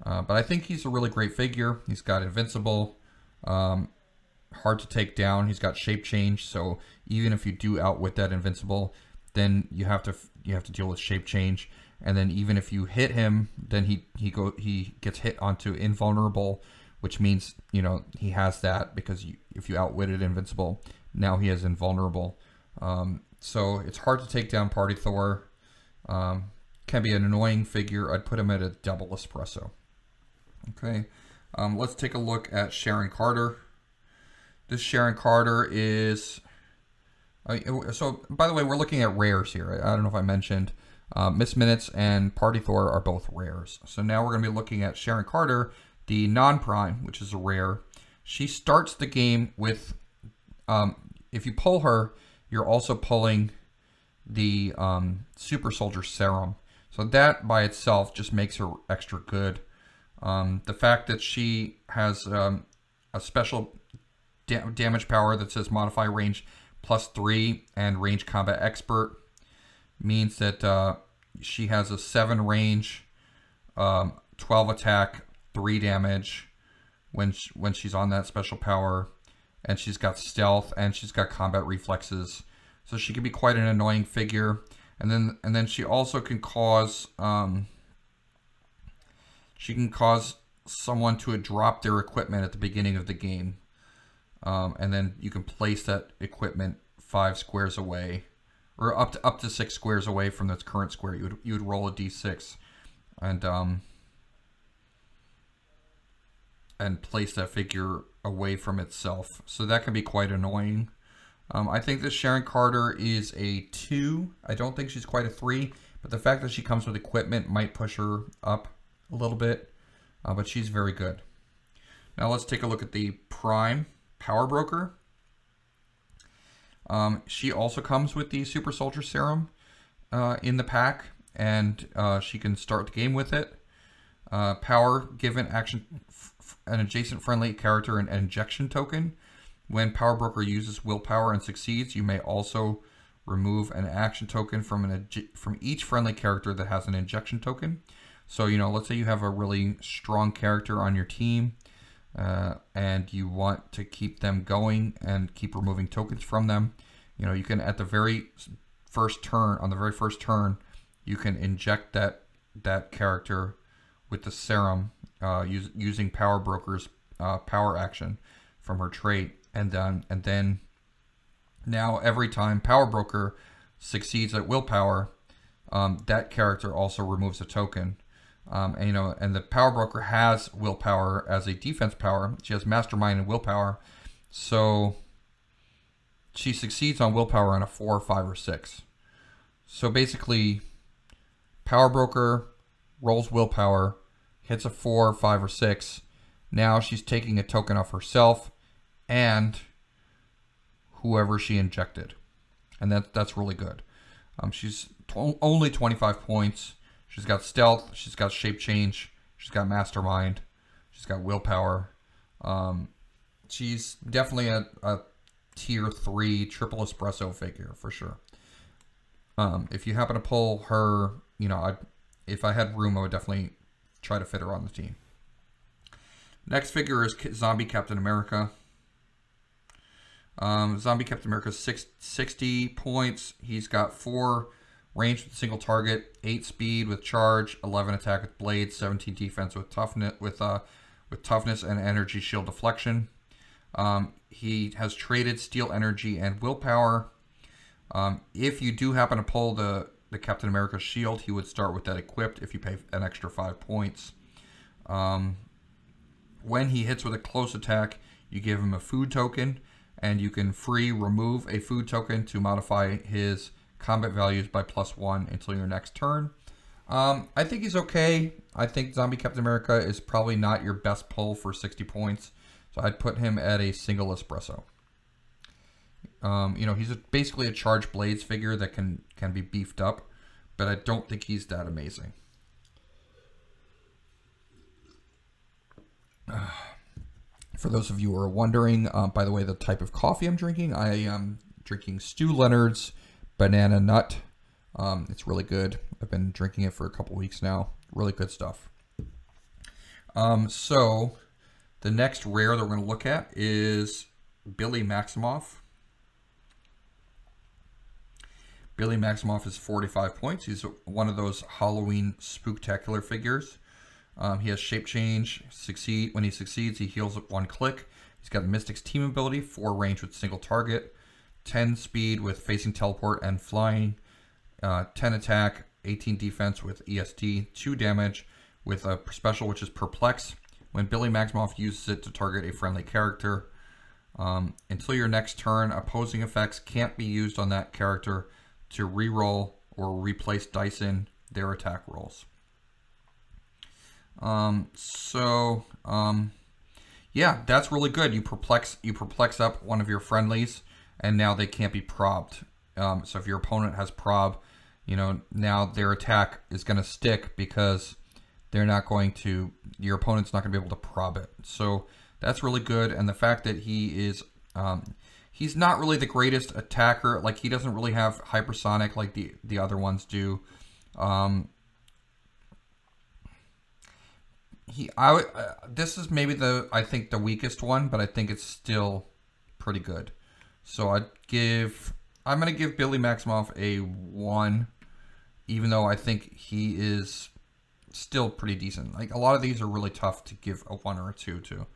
But I think he's a really great figure. He's got invincible, hard to take down. He's got shape change, so even if you do outwit that invincible, then you have to deal with shape change. And then even if you hit him, then he gets hit onto invulnerable, which means, you know, he has that because if you outwitted invincible, now he is invulnerable. So it's hard to take down Party Thor. Can be an annoying figure. I'd put him at a double espresso. Okay, let's take a look at Sharon Carter. This Sharon Carter is... so, by the way, we're looking at rares here. I don't know if I mentioned. Miss Minutes and Party Thor are both rares. So now we're going to be looking at Sharon Carter, the non-prime, which is a rare. She starts the game with... if you pull her, you're also pulling the Super Soldier Serum. So that by itself just makes her extra good. The fact that she has a special damage power that says modify range +3 and range combat expert means that she has a 7 range, 12 attack, 3 damage when she's on that special power. And she's got stealth and she's got combat reflexes, so she can be quite an annoying figure. And then she also can cause someone to drop their equipment at the beginning of the game, and then you can place that equipment 5 squares away, or up to 6 squares away from its current square. You would roll a d6. and place that figure away from itself. So that can be quite annoying. I think this Sharon Carter is a 2. I don't think she's quite a 3, but the fact that she comes with equipment might push her up a little bit, but she's very good. Now let's take a look at the Prime Power Broker. She also comes with the Super Soldier Serum in the pack, and she can start the game with it. Power given action an adjacent friendly character an injection token. When Power Broker uses willpower and succeeds, you may also remove an action token from each friendly character that has an injection token. So, you know, let's say you have a really strong character on your team, and you want to keep them going and keep removing tokens from them. You know, you can at the very first turn, you can inject that character with the serum using Power Broker's power action from her trait, and then now every time Power Broker succeeds at willpower, that character also removes a token. And, you know, and the Power Broker has willpower as a defense power. She has Mastermind and willpower, so she succeeds on willpower on a 4, 5, or 6. So basically, Power Broker rolls willpower, hits a 4, 5, or 6. Now she's taking a token off herself and whoever she injected, and that's really good. She's only 25 points. She's got stealth. She's got shape change. She's got mastermind. She's got willpower. She's definitely a tier 3 triple espresso figure for sure. If you happen to pull her, you know, if I had room, I would definitely try to fit her on the team. Next figure is Zombie Captain America. Zombie Captain America is 60 points. He's got 4 range with a single target, 8 speed with charge, 11 attack with blades, 17 defense with toughness and energy shield deflection. He has traded steel energy and willpower. If you do happen to pull the Captain America shield, he would start with that equipped if you pay an extra 5 points. When he hits with a close attack, you give him a food token, and you can remove a food token to modify his combat values by +1 until your next turn. I think he's okay. I think Zombie Captain America is probably not your best pull for 60 points, so I'd put him at a single espresso. You know, he's basically a charged blades figure that can be beefed up, but I don't think he's that amazing. For those of you who are wondering, by the way, the type of coffee I'm drinking, I am drinking Stu Leonard's Banana Nut. It's really good. I've been drinking it for a couple weeks now. Really good stuff. So the next rare that we're going to look at is Billy Maximoff. Billy Maximoff is 45 points. He's one of those Halloween spooktacular figures. He has shape change. When he succeeds, he heals at 1 click. He's got Mystic's team ability, 4 range with single target, 10 speed with facing teleport and flying, 10 attack, 18 defense with EST, 2 damage with a special which is Perplex. When Billy Maximoff uses it to target a friendly character, until your next turn, opposing effects can't be used on that character to reroll or replace dice in their attack rolls. Yeah, that's really good. You perplex up one of your friendlies, and now they can't be probbed. So if your opponent has prob, you know, now their attack is going to stick because your opponent's not going to be able to prob it. So that's really good. And the fact that he is, he's not really the greatest attacker. Like, he doesn't really have hypersonic like the other ones do. This is maybe I think the weakest one, but I think it's still pretty good. So I'm going to give Billy Maximoff a 1, even though I think he is still pretty decent. Like, a lot of these are really tough to give a 1 or a 2 to.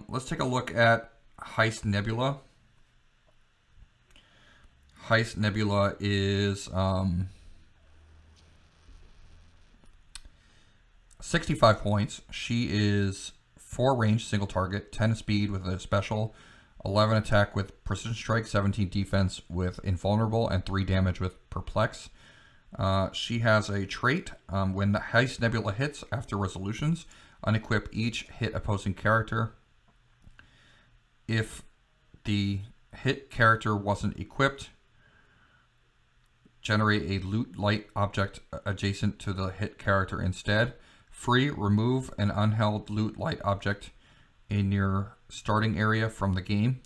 Let's take a look at Heist Nebula. Heist Nebula is 65 points. She is 4 range, single target, 10 speed with a special, 11 attack with precision strike, 17 defense with invulnerable, and 3 damage with perplex. She has a trait. When the Heist Nebula hits after resolutions, unequip each hit opposing character. If the hit character wasn't equipped, generate a loot light object adjacent to the hit character instead. Free, remove an unheld loot light object in your starting area from the game.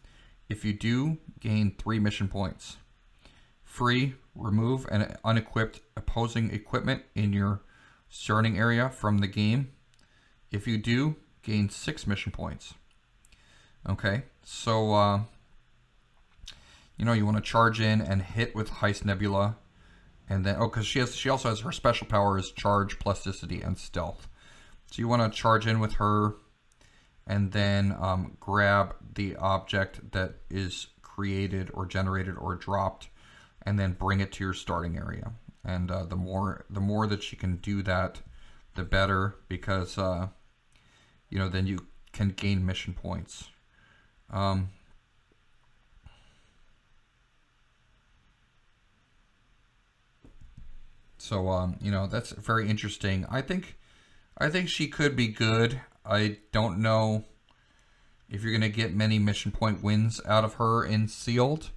If you do, gain 3 mission points. Free, remove an unequipped opposing equipment in your starting area from the game. If you do, gain 6 mission points. Okay, so you know, you want to charge in and hit with Heist Nebula. And then, because she also has her special power is charge, plasticity, and stealth. So you want to charge in with her, and then grab the object that is created or generated or dropped, and then bring it to your starting area. And the more that she can do that, the better, because you know, then you can gain mission points. So, you know, that's very interesting. I think she could be good. I don't know if you're going to get many mission point wins out of her in Sealed,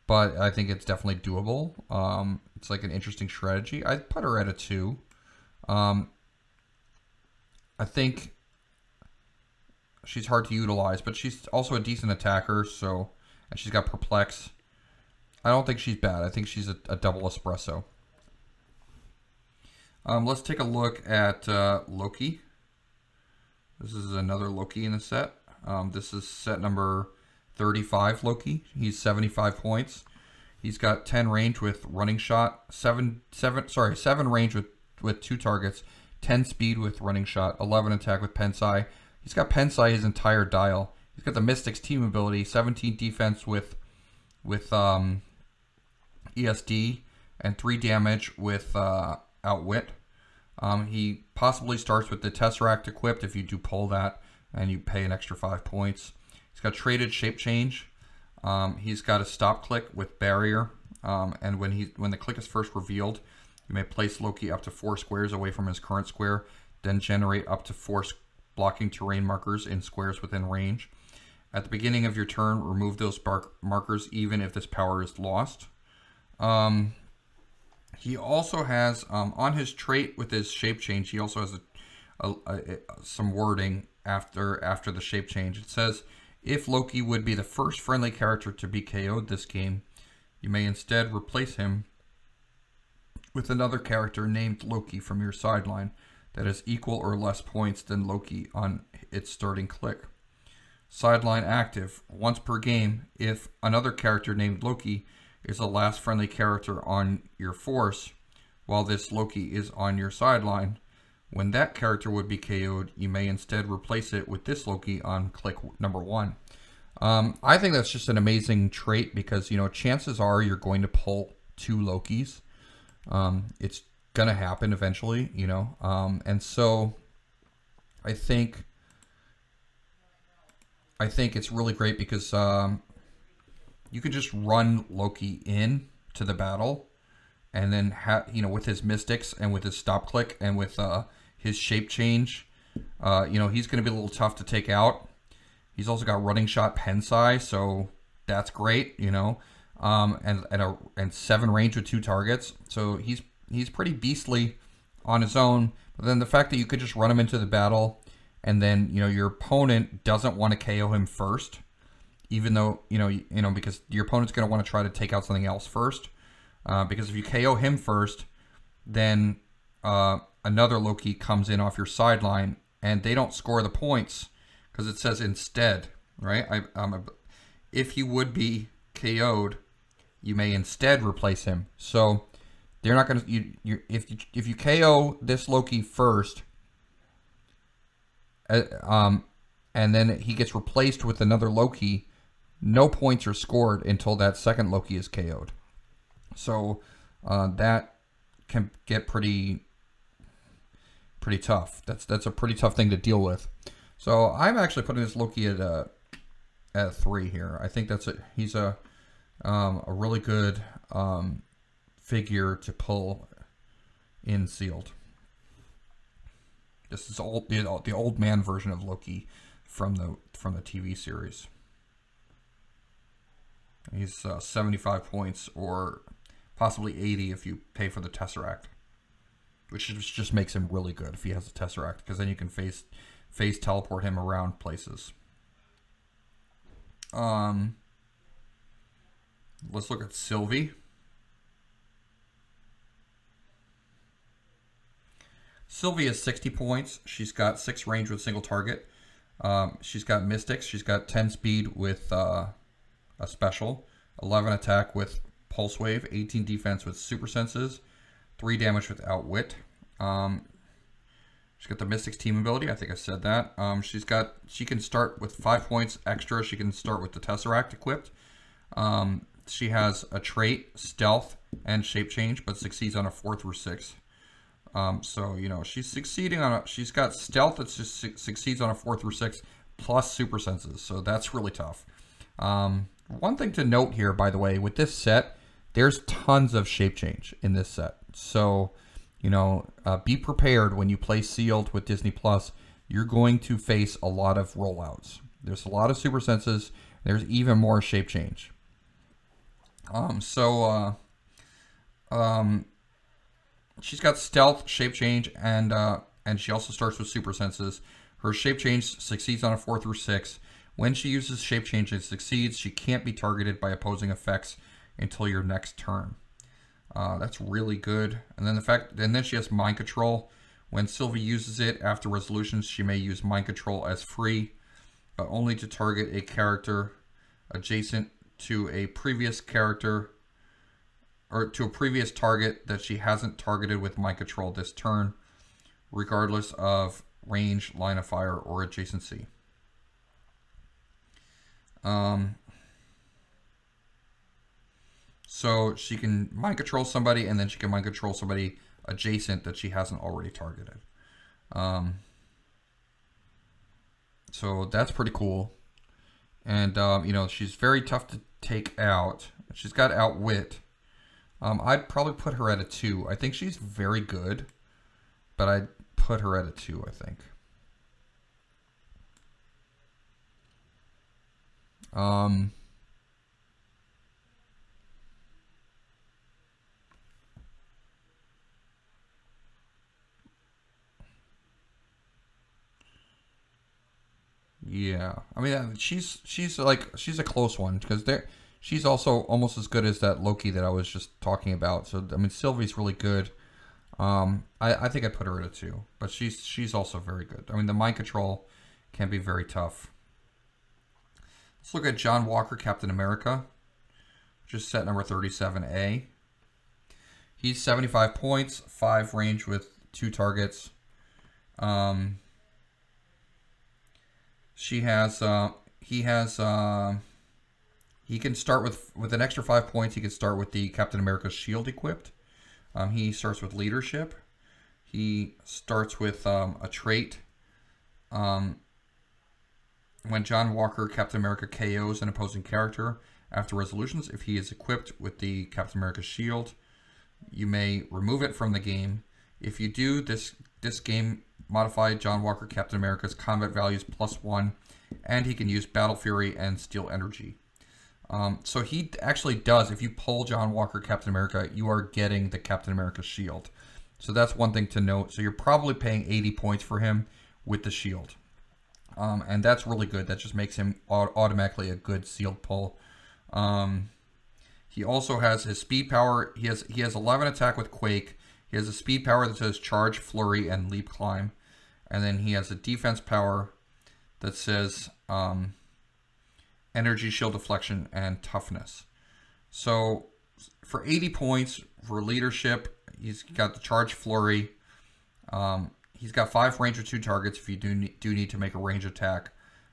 but I think it's definitely doable. It's like an interesting strategy. I'd put her at a 2. I think she's hard to utilize, but she's also a decent attacker, so, and she's got Perplex. I don't think she's bad. I think she's a double espresso. Let's take a look at Loki. This is another Loki in the set. This is set number 35 Loki. He's 75 points. He's got 10 range with running shot, 7 range with 2 targets, 10 speed with running shot, 11 attack with Pensai. He's got Pensai his entire dial. He's got the Mystics team ability, 17 defense with ESD, and 3 damage with Outwit. He possibly starts with the Tesseract equipped if you do pull that, and you pay an extra 5 points. He's got traded shape change. He's got a stop click with barrier, and when the click is first revealed, you may place Loki up to 4 squares away from his current square, then generate up to 4 blocking terrain markers in squares within range. At the beginning of your turn, remove those markers even if this power is lost. He also has, on his trait with his shape change, he also has some wording after the shape change. It says, if Loki would be the first friendly character to be KO'd this game, you may instead replace him with another character named Loki from your sideline that has equal or less points than Loki on its starting click. Sideline active. Once per game, if another character named Loki is the last friendly character on your force, while this Loki is on your sideline, when that character would be KO'd, you may instead replace it with this Loki on click number 1. I think that's just an amazing trait because, you know, chances are you're going to pull 2 Lokis. It's going to happen eventually, you know. And so I think it's really great because you could just run Loki in to the battle, and then you know, with his mystics and with his stop click and with his shape change, you know, he's going to be a little tough to take out. He's also got running shot Pensai, so that's great, you know, and 7 range with 2 targets, so he's pretty beastly on his own. But then the fact that you could just run him into the battle, and then, you know, your opponent doesn't want to KO him first, even though, you know, because your opponent's going to want to try to take out something else first. Because if you KO him first, then another Loki comes in off your sideline, and they don't score the points because it says instead, right? If he would be KO'd, you may instead replace him. So they're not going to. If you KO this Loki first, and then he gets replaced with another Loki, no points are scored until that second Loki is KO'd. So that can get pretty pretty tough. That's a pretty tough thing to deal with. So I'm actually putting this Loki at a 3 here. I think he's a really good figure to pull in sealed. This is the old man version of Loki from the TV series. He's 75 points, or possibly 80 if you pay for the Tesseract, which just makes him really good if he has a Tesseract, because then you can phase teleport him around places. Let's look at Sylvie. Sylvie is 60 points. She's got 6 range with single target. She's got Mystics. She's got 10 speed with a special, 11 attack with Pulse Wave, 18 defense with Super Senses, 3 damage with Outwit. She's got the Mystics team ability. I think I said that. She can start with 5 points extra. She can start with the Tesseract equipped. She has a trait, Stealth, and Shape Change, but succeeds on a 4 through 6. So, you know, she's got Stealth that just succeeds on a 4 through 6 plus Super Senses. So that's really tough. One thing to note here, by the way, with this set, there's tons of Shape Change in this set. So, you know, be prepared when you play sealed with Disney Plus. You're going to face a lot of rollouts. There's a lot of Super Senses. There's even more Shape Change. She's got Stealth, Shape Change, and she also starts with Super Senses. Her Shape Change succeeds on a 4 through 6. When she uses Shape Change and succeeds, she can't be targeted by opposing effects until your next turn. That's really good. And then she has Mind Control. When Sylvie uses it after resolutions, she may use Mind Control as free, but only to target a character adjacent to a previous character, or to a previous target that she hasn't targeted with Mind Control this turn, regardless of range, line of fire, or adjacency. So she can Mind Control somebody, and then she can Mind Control somebody adjacent that she hasn't already targeted. So that's pretty cool. And, you know, she's very tough to take out. She's got Outwit. I'd probably put her at a 2. I think she's very good, but I'd put her at a 2, I think. Yeah, I mean, she's a close one, because she's also almost as good as that Loki that I was just talking about. So I mean, Sylvie's really good. I think I'd put her at a 2, but she's also very good. I mean, the Mind Control can be very tough. Let's look at John Walker, Captain America, which is set number 37A. He's 75 points, 5 range with 2 targets. He can start with an extra 5 points. He can start with the Captain America shield equipped. He starts with leadership. He starts with a trait. When John Walker, Captain America, KOs an opposing character after resolutions, if he is equipped with the Captain America shield, you may remove it from the game. If you do, this game modify John Walker, Captain America's combat values +1, and he can use Battle Fury and Steel Energy. So he actually does, if you pull John Walker, Captain America, you are getting the Captain America shield. So that's one thing to note. So you're probably paying 80 points for him with the shield. And that's really good. That just makes him automatically a good sealed pull. He also has his speed power. He has 11 attack with Quake. He has a speed power that says Charge, Flurry, and Leap Climb. And then he has a defense power that says Energy, Shield Deflection, and Toughness. So for 80 points for leadership, he's got the Charge, Flurry. He's got 5 range with 2 targets if you do need to make a range attack.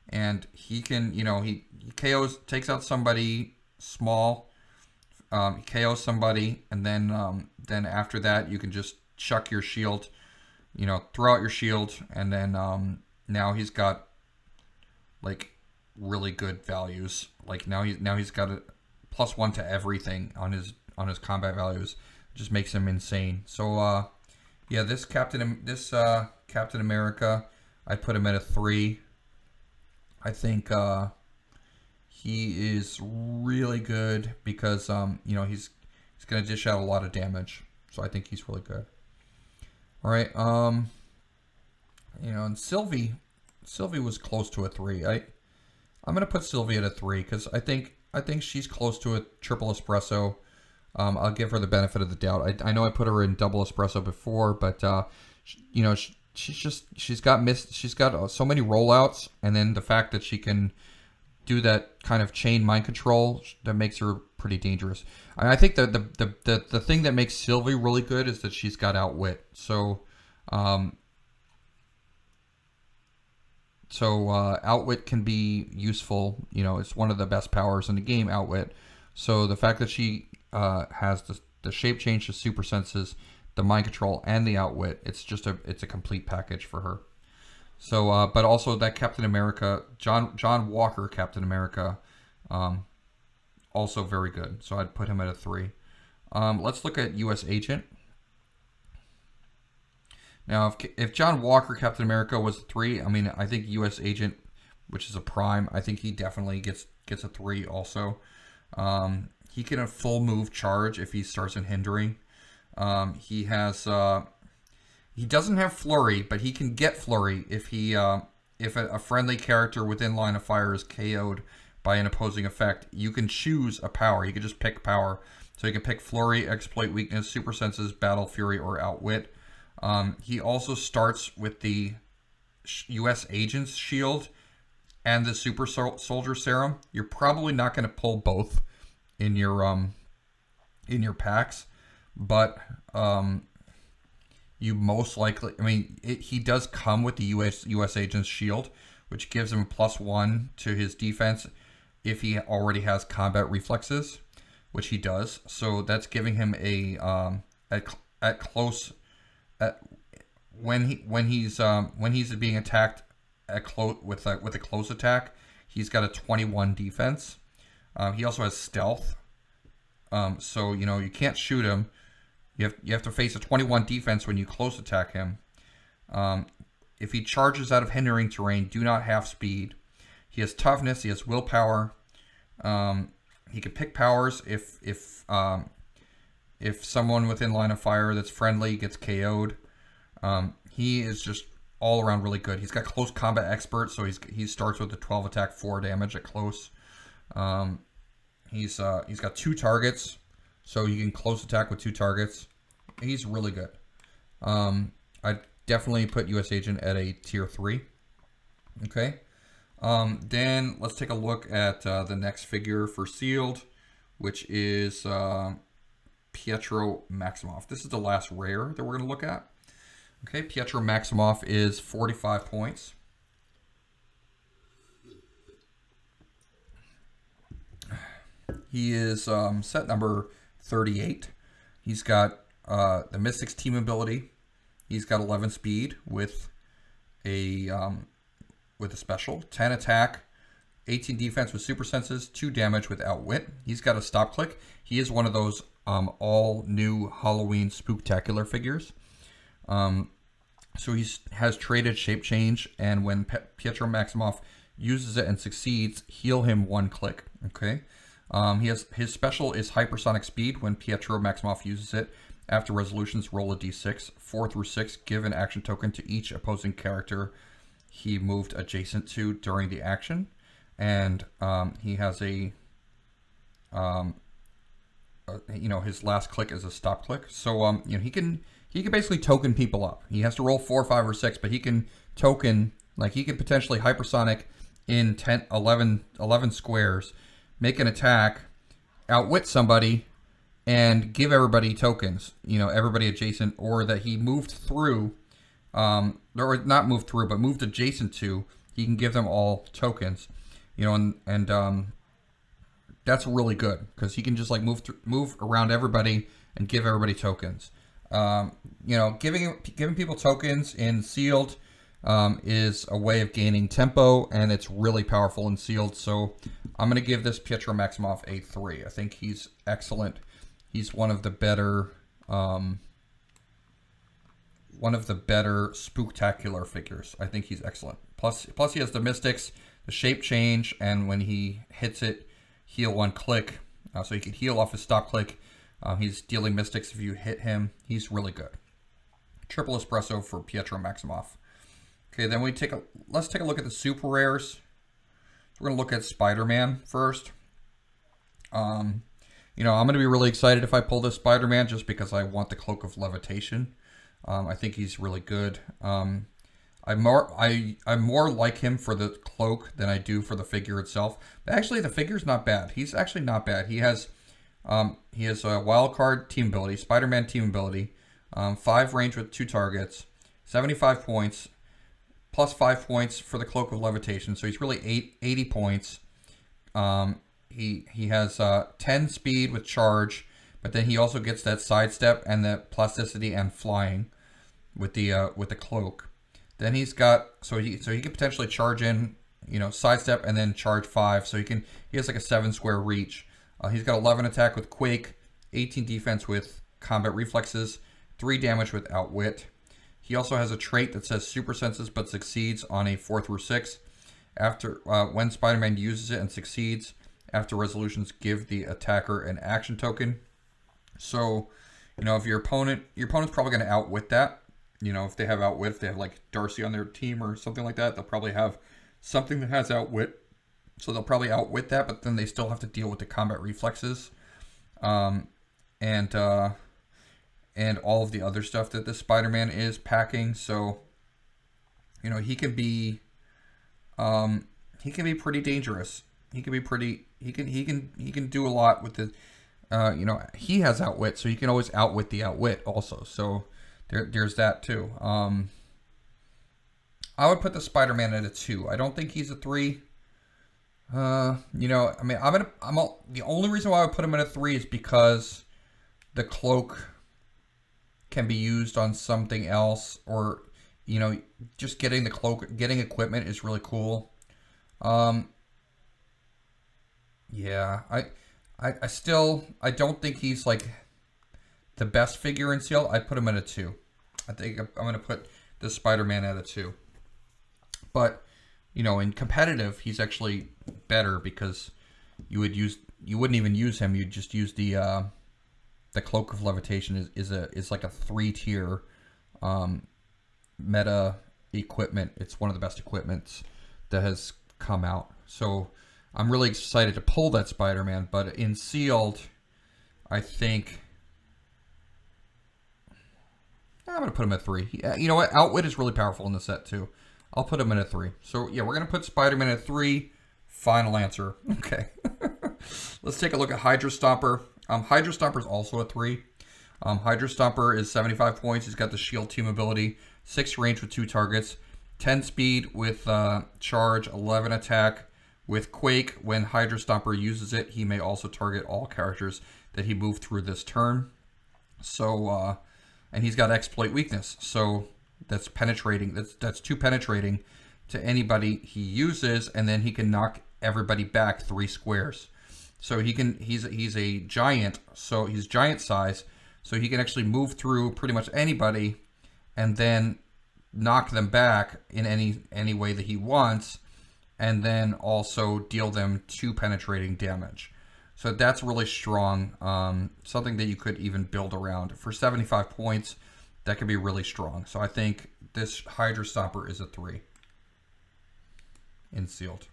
And he can, you know, he KOs, takes out somebody small, KOs somebody, and then after that you can just chuck your shield, you know, throw out your shield, and then now he's got like really good values. Like now he's got a +1 to everything on his combat values. Just makes him insane. So yeah, this Captain America, I put him at a 3. I think he is really good because you know, he's gonna dish out a lot of damage. So I think he's really good. All right, you know, and Sylvie was close to a 3. I'm gonna put Sylvie at a 3 because I think she's close to a triple espresso. I'll give her the benefit of the doubt. I know I put her in double espresso before, but you know, she's got so many rollouts, and then the fact that she can do that kind of chain mind control that makes her pretty dangerous. I think the thing that makes Sylvie really good is that she's got Outwit. So Outwit can be useful. You know, it's one of the best powers in the game, Outwit. So the fact that she has the shape change, the super senses, the mind control, and the Outwit, it's a complete package for her. So, but also that Captain America, John Walker Captain America, also very good. So I'd put him at a 3. Let's look at U.S. Agent. Now, if John Walker Captain America was a 3, I mean, I think U.S. Agent, which is a prime, I think he definitely gets a 3 also. He can a full move charge if he starts in hindering. He has he doesn't have flurry, but he can get flurry if a friendly character within line of fire is KO'd by an opposing effect. You can choose a power. You can just pick power. So you can pick flurry, exploit weakness, super senses, battle fury, or outwit. He also starts with the U.S. Agent's shield and the super soldier serum. You're probably not going to pull both in your packs, but you most likely, I mean, he does come with the U.S. Agent's shield, which gives him +1 to his defense if he already has combat reflexes, which he does. So that's giving him a when he's being attacked at close with a close attack, he's got a 21 defense. He also has stealth, so you know, you can't shoot him. You have to face a 21 defense when you close attack him. If he charges out of hindering terrain, do not half speed. He has toughness. He has willpower. He can pick powers if someone within line of fire that's friendly gets KO'd. He is just all around really good. He's got close combat expert, so he starts with a 12 attack, 4 damage at close. He's got 2 targets, so you can close attack with 2 targets. He's really good. I'd definitely put U.S. Agent at a tier 3. Okay. Then let's take a look at the next figure for sealed, which is Pietro Maximoff. This is the last rare that we're going to look at. Okay, Pietro Maximoff is 45 points. He is set number 38. He's got the Mystics team ability. He's got 11 speed with a special, 10 attack, 18 defense with super senses, 2 damage with outwit. He's got a stop click. He is one of those all new Halloween spooktacular figures. So he has traded shape change, and when Pietro Maximoff uses it and succeeds, heal him 1 click. Okay. His special is hypersonic speed. When Pietro Maximoff uses it, after resolutions, roll a d6. 4 through 6, give an action token to each opposing character he moved adjacent to during the action, and he has a his last click is a stop click. So he can basically token people up. He has to roll 4, 5, or 6, but he can token, like he can potentially hypersonic in 10, 11 squares, make an attack, outwit somebody, and give everybody tokens, everybody adjacent, or that he moved through, or not moved through, but moved adjacent to, he can give them all tokens, and that's really good, because he can just like move around everybody and give everybody tokens. You know, giving people tokens in sealed is a way of gaining tempo, and it's really powerful in sealed. So I'm going to give this Pietro Maximoff A3. I think he's excellent. He's one of the better spooktacular figures. I think he's excellent. Plus he has the mystics, the shape change, and when he hits it, heal 1 click. So he can heal off his stop click. He's dealing mystics if you hit him. He's really good. Triple espresso for Pietro Maximoff. Okay, then let's take a look at the super rares. We're gonna look at Spider-Man first. You know, I'm gonna be really excited if I pull this Spider-Man just because I want the Cloak of Levitation. I think he's really good. I'm more like him for the cloak than I do for the figure itself. But actually, the figure's not bad. He's actually not bad. He has a wild card team ability, Spider-Man team ability, 5 range with 2 targets, 75 points, plus 5 points for the Cloak of Levitation. So he's really 80 points. He has 10 speed with charge, but then he also gets that sidestep and the plasticity and flying with the cloak. Then he's got so he can potentially charge in, you know, sidestep and then charge 5. So he has like a 7 square reach. He's got 11 attack with Quake, 18 defense with combat reflexes, 3 damage with Outwit. He also has a trait that says super senses but succeeds on a 4 through 6. After when Spider-Man uses it and succeeds, after resolutions give the attacker an action token. So, you know, if your opponent's probably going to outwit that. You know, if they have Outwit, if they have like Darcy on their team or something like that, they'll probably have something that has Outwit. So they'll probably outwit that, but then they still have to deal with the combat reflexes, and all of the other stuff that this Spider-Man is packing. So, you know, he can be pretty dangerous. He can do a lot with the, you know, he has Outwit, so you can always outwit the Outwit also. So there's that too. I would put the Spider-Man at a 2. I don't think he's a 3. You know, I mean, the only reason why I would put him at a 3 is because the cloak can be used on something else, or, you know, just getting the cloak, getting equipment is really cool. Yeah, I don't think he's like the best figure in Seal. I'd put him at a 2. I think I'm going to put this Spider-Man at a 2. But, you know, in competitive, he's actually better because you wouldn't even use him. You'd just use the Cloak of Levitation is like a 3-tier meta equipment. It's one of the best equipments that has come out. So I'm really excited to pull that Spider-Man. But in sealed, I think I'm going to put him at 3. You know what? Outwit is really powerful in the set too. I'll put him in a 3. So yeah, we're going to put Spider-Man at 3. Final answer. Okay. Let's take a look at Hydra Stomper. Hydra Stomper is also a 3. Hydra Stomper is 75 points. He's got the shield team ability, 6 range with 2 targets, 10 speed with charge, 11 attack with Quake. When Hydra Stomper uses it, he may also target all characters that he moved through this turn. So, and he's got exploit weakness. So that's penetrating. That's 2 penetrating to anybody he uses, and then he can knock everybody back 3 squares. So he's a giant, so he's giant size, so he can actually move through pretty much anybody and then knock them back in any way that he wants, and then also deal them 2 penetrating damage. So that's really strong. Something that you could even build around. For 75 points, that could be really strong. So I think this Hydra Stomper is a 3 in sealed.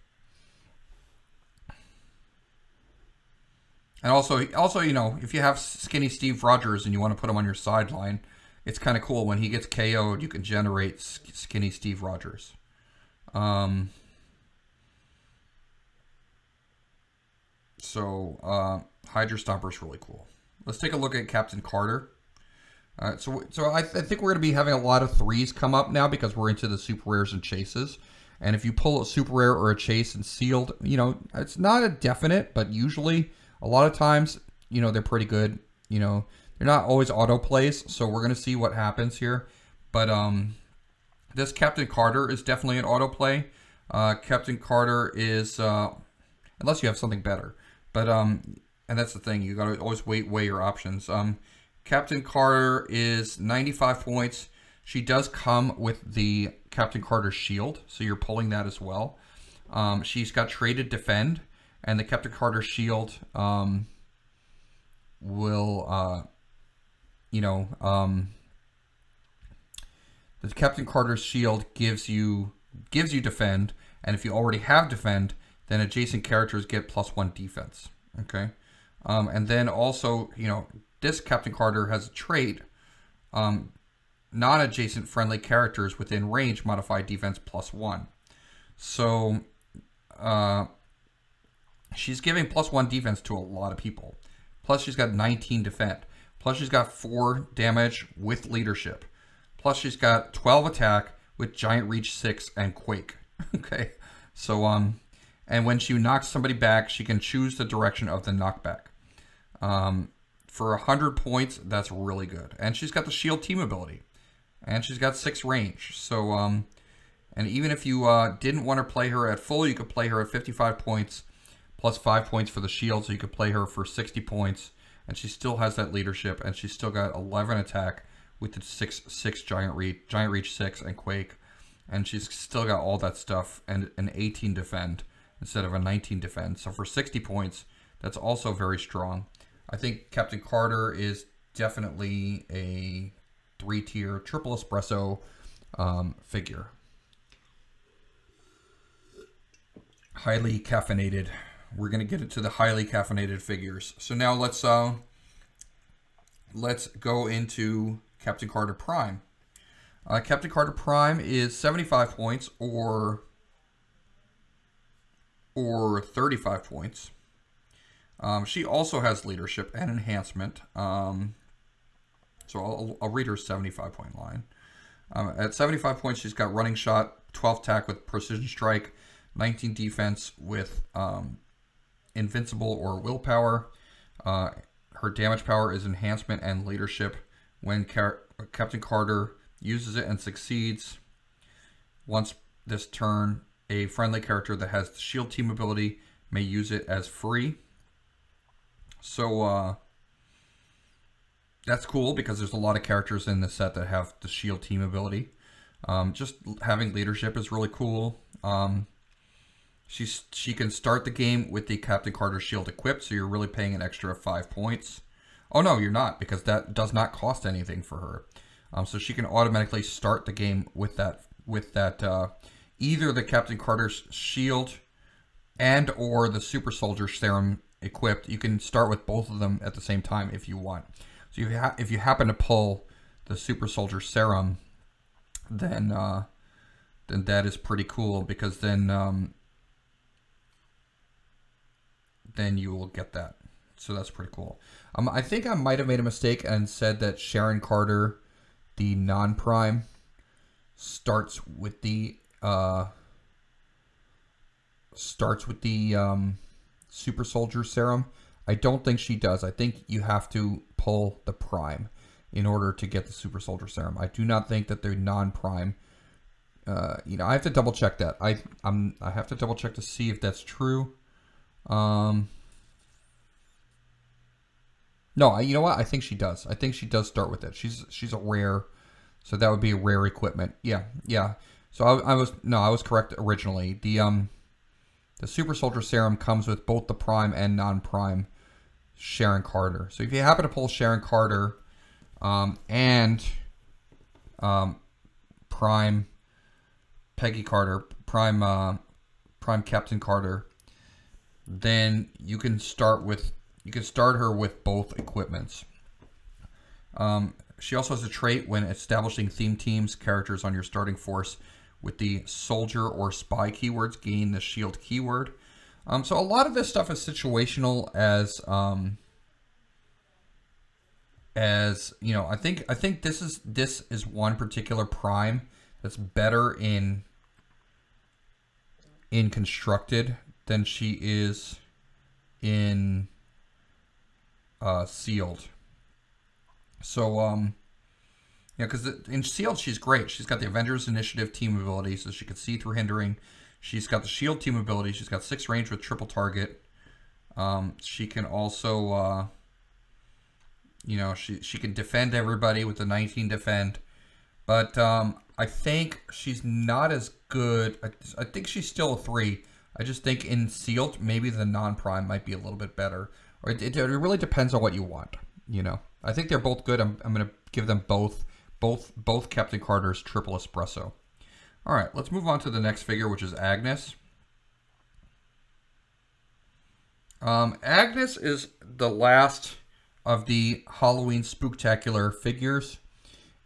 And also, you know, if you have skinny Steve Rogers and you want to put him on your sideline, it's kind of cool. When he gets KO'd, you can generate skinny Steve Rogers. So Hydra Stomper is really cool. Let's take a look at Captain Carter. So I think we're going to be having a lot of 3s come up now because we're into the super rares and chases. And if you pull a super rare or a chase and sealed, you know, it's not a definite, but usually a lot of times, you know, they're pretty good. You know, they're not always auto plays, so we're gonna see what happens here. But this Captain Carter is definitely an auto play. Captain Carter is unless you have something better. But and that's the thing, you gotta always weigh your options. Captain Carter is 95 points. She does come with the Captain Carter shield, so you're pulling that as well. She's got traded defend, and the Captain Carter shield will, the Captain Carter shield gives you defend, and if you already have defend, then adjacent characters get +1 defense. Okay, and then also, this Captain Carter has a trait. Non-adjacent friendly characters within range modify defense +1. So she's giving +1 defense to a lot of people. Plus she's got 19 defend. Plus she's got 4 damage with leadership. Plus she's got 12 attack with giant reach 6 and quake. Okay. So and when she knocks somebody back, she can choose the direction of the knockback. For 100 points, that's really good. And she's got the shield team ability. And she's got 6 range. So, and even if you didn't want to play her at full, you could play her at 55 points, plus 5 points for the shield. So you could play her for 60 points. And she still has that leadership. And she's still got 11 attack with the 6 giant reach 6 and quake. And she's still got all that stuff and an 18 defend instead of a 19 defend. So for 60 points, that's also very strong. I think Captain Carter is definitely a 3-tier triple espresso figure. Highly caffeinated. We're going to get into the highly caffeinated figures. So now let's go into Captain Carter Prime. Captain Carter Prime is 75 points or 35 points. She also has leadership and enhancement. So I'll read her 75-point line. At 75 points, she's got running shot, 12 attack with precision strike, 19 defense with invincible or willpower. Her damage power is enhancement and leadership. When Captain Carter uses it and succeeds, once this turn, a friendly character that has the shield team ability may use it as free. So that's cool because there's a lot of characters in this set that have the shield team ability. Just having leadership is really cool. She can start the game with the Captain Carter shield equipped, so you're really paying an extra 5 points. Oh no, you're not, because that does not cost anything for her. So she can automatically start the game with that either the Captain Carter shield and or the Super Soldier Serum equipped. You can start with both of them at the same time if you want. So if you happen to pull the Super Soldier Serum, then that is pretty cool, because then you will get that. So that's pretty cool. I think I might have made a mistake and said that Sharon Carter, the non-prime, starts with the Super Soldier Serum. I don't think she does. I think you have to pull the prime in order to get the Super Soldier Serum. I do not think that they're non-prime. I have to double check that. I have to double check to see if that's true. No, you know what? I think she does. I think she does start with it. She's a rare, so that would be a rare equipment. Yeah. So I was correct originally. The Super Soldier Serum comes with both the prime and non-prime Sharon Carter. So if you happen to pull Sharon Carter and prime Peggy Carter, prime Captain Carter, then you can start her with both equipments. She also has a trait when establishing theme teams, characters on your starting force with the soldier or spy keywords gain the shield keyword. So a lot of this stuff is situational, as I think this is one particular prime that's better in constructed than she is in sealed. So, because in Sealed, she's great. She's got the Avengers Initiative team ability, so she can see through hindering. She's got the Shield team ability. She's got 6 range with triple target. She can also, she can defend everybody with the 19 defend. But I think she's not as good. I think she's still a 3. I just think in Sealed, maybe the non-prime might be a little bit better. Or it really depends on what you want. I think they're both good. I'm going to give them both Captain Carter's triple espresso. All right, let's move on to the next figure, which is Agnes. Agnes is the last of the Halloween Spooktacular figures,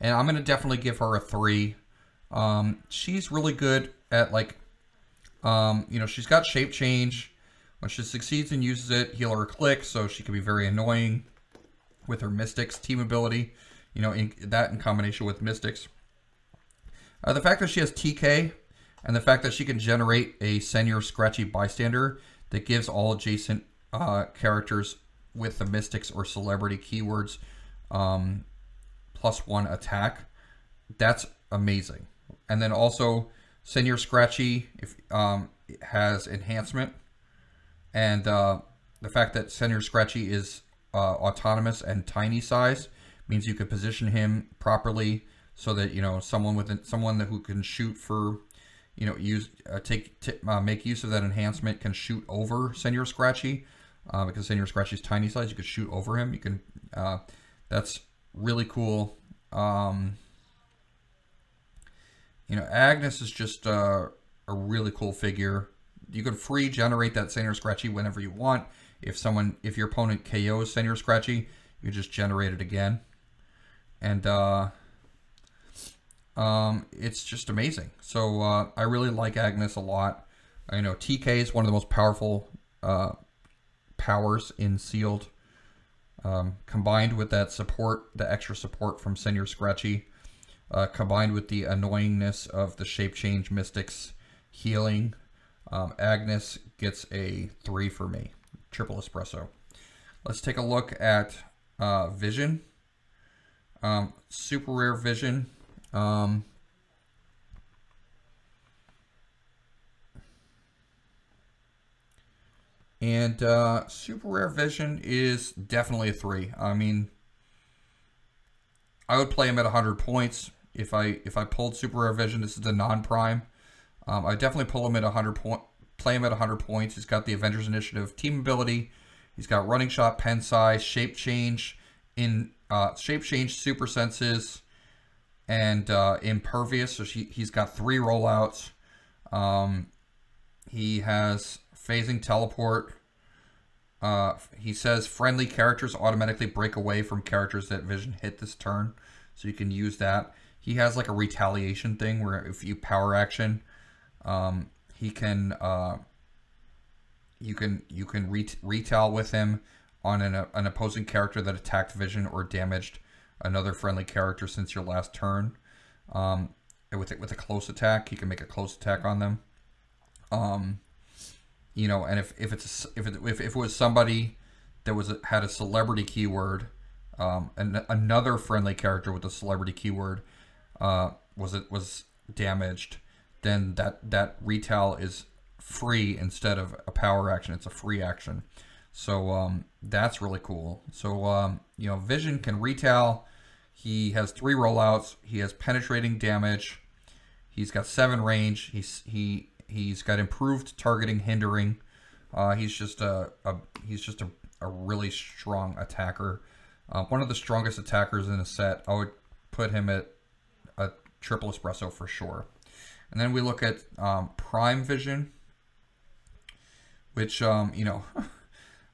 and I'm going to definitely give her a 3. She's really good at, she's got shape change. When she succeeds and uses it, heal her Clix, so she can be very annoying with her Mystics team ability. In combination with Mystics. The fact that she has TK, and the fact that she can generate a Senior Scratchy Bystander that gives all adjacent characters with the Mystics or Celebrity keywords +1 attack, that's amazing. And then also, Senior Scratchy has enhancement, and the fact that Senior Scratchy is autonomous and tiny size means you could position him properly so that someone who can shoot for make use of that enhancement can shoot over Senior Scratchy because Senior Scratchy's tiny size. You could shoot over him. You can that's really cool. Agnes is just a really cool figure. You can free generate that Senior Scratchy whenever you want. If your opponent KOs Senior Scratchy, you just generate it again. And it's just amazing. So I really like Agnes a lot. I know TK is one of the most powerful powers in Sealed. Combined with that support, the extra support from Senior Scratchy, combined with the annoyingness of the shape change Mystics healing, Agnes gets a 3 for me. Triple espresso. Let's take a look at Vision. Super rare Vision. Super rare Vision is definitely a 3. I mean, I would play him at 100 points if I pulled super rare Vision. This is the non-prime. I definitely pull him at 100 play him at 100 points. He's got the Avengers Initiative team ability. He's got running shot, pen size, shape change, super senses, and impervious. So he's got 3 rollouts. He has phasing teleport. He says friendly characters automatically break away from characters that Vision hit this turn, so you can use that. He has like a retaliation thing where if you power action, he can you can retaliate with him on an opposing character that attacked Vision or damaged another friendly character since your last turn. With a close attack, he can make a close attack on them. And if it was somebody that had a celebrity keyword, and another friendly character with a celebrity keyword was damaged, then that retail is free instead of a power action. It's a free action. So that's really cool. So Vision can retail. He has 3 rollouts. He has penetrating damage. He's got 7 range. He's got improved targeting, hindering. He's just a really strong attacker. One of the strongest attackers in the set. I would put him at a triple espresso for sure. And then we look at Prime Vision, which I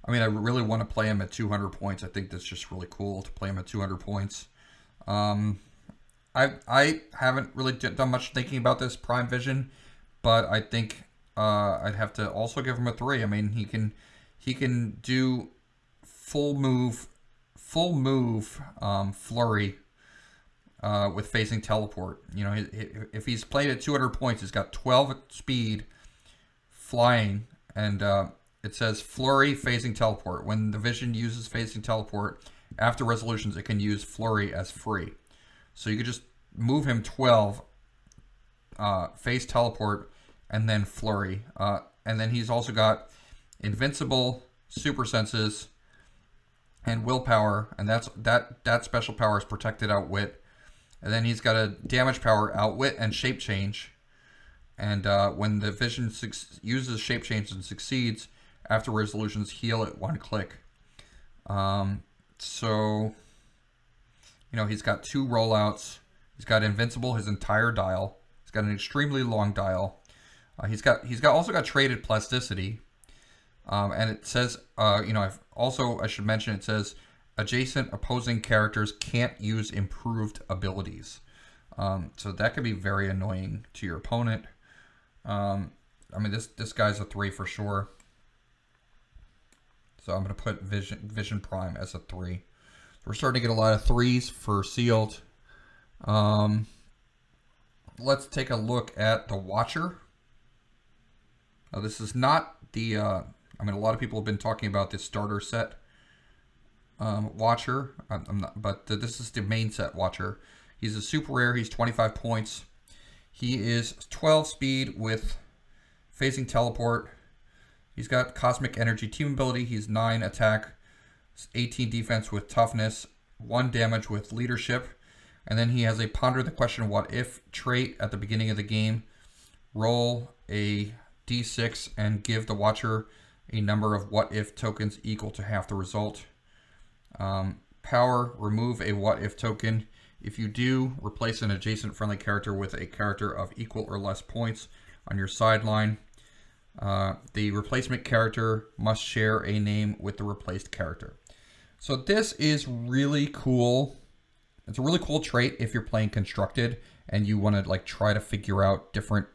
really want to play him at 200 points. I think that's just really cool to play him at 200 points. I haven't really done much thinking about this Prime Vision, but I think I'd have to also give him a 3. I mean, he can do full move flurry with phasing teleport. If he's played at 200 points, he's got 12 speed, flying, and it says flurry phasing teleport. When the Vision uses phasing teleport, after resolutions, it can use Flurry as free. So you could just move him 12, phase teleport, and then Flurry. And then he's also got Invincible, Super Senses, and Willpower, and that special power is Protected Outwit. And then he's got a damage power, Outwit, and Shape Change. And when the Vision uses Shape Change and succeeds, after resolutions, heal it 1 click. So, you know, he's got 2 rollouts. He's got Invincible, his entire dial. He's got an extremely long dial. He's also got traded plasticity. And it says, you know, I should mention, it says adjacent opposing characters can't use improved abilities. So that could be very annoying to your opponent. I mean, this guy's a 3 for sure. So I'm going to put Vision Prime as a 3. So we're starting to get a lot of 3s for sealed. Let's take a look at the Watcher. Now, this is not the... I mean, a lot of people have been talking about this starter set Watcher. I'm not, but this is the main set Watcher. He's a super rare. He's 25 points. He is 12 speed with phasing teleport. He's got cosmic energy team ability. He's 9 attack, 18 defense with toughness, 1 damage with leadership. And then he has a ponder the question what if trait at the beginning of the game. Roll a d6 and give the Watcher a number of what if tokens equal to half the result. Power, remove a what if token. If you do, replace an adjacent friendly character with a character of equal or less points on your sideline. The replacement character must share a name with the replaced character. So this is really cool. It's a really cool trait if you're playing constructed and you want to like try to figure out different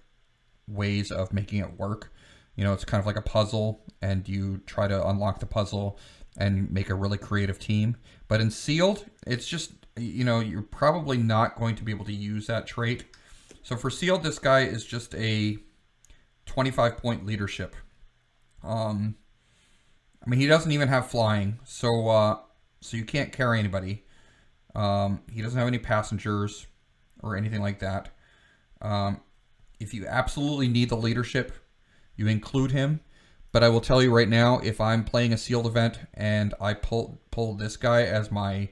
ways of making it work. You know, it's kind of like a puzzle and you try to unlock the puzzle and make a really creative team. But in sealed, it's just, you know, you're probably not going to be able to use that trait. So for sealed, this guy is just a 25-point leadership. I mean, he doesn't even have flying, so you can't carry anybody. He doesn't have any passengers or anything like that. If you absolutely need the leadership, you include him. But I will tell you right now, if I'm playing a sealed event and I pull this guy as my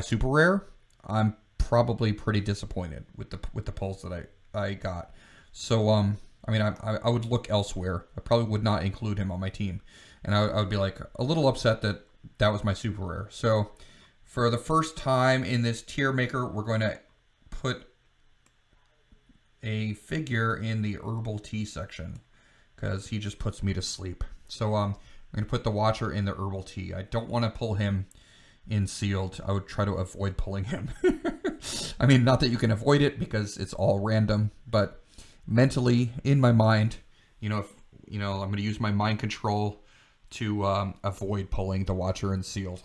super rare, I'm probably pretty disappointed with the pulls that I got. So I mean, I would look elsewhere. I probably would not include him on my team, and I would be like a little upset that was my super rare. So for the first time in this tier maker, we're going to put a figure in the Herbal Tea section because he just puts me to sleep. So I'm going to put the Watcher in the Herbal Tea. I don't want to pull him in sealed. I would try to avoid pulling him. I mean, not that you can avoid it because it's all random, but mentally in my mind, you know, I'm going to use my mind control to avoid pulling the Watcher in sealed.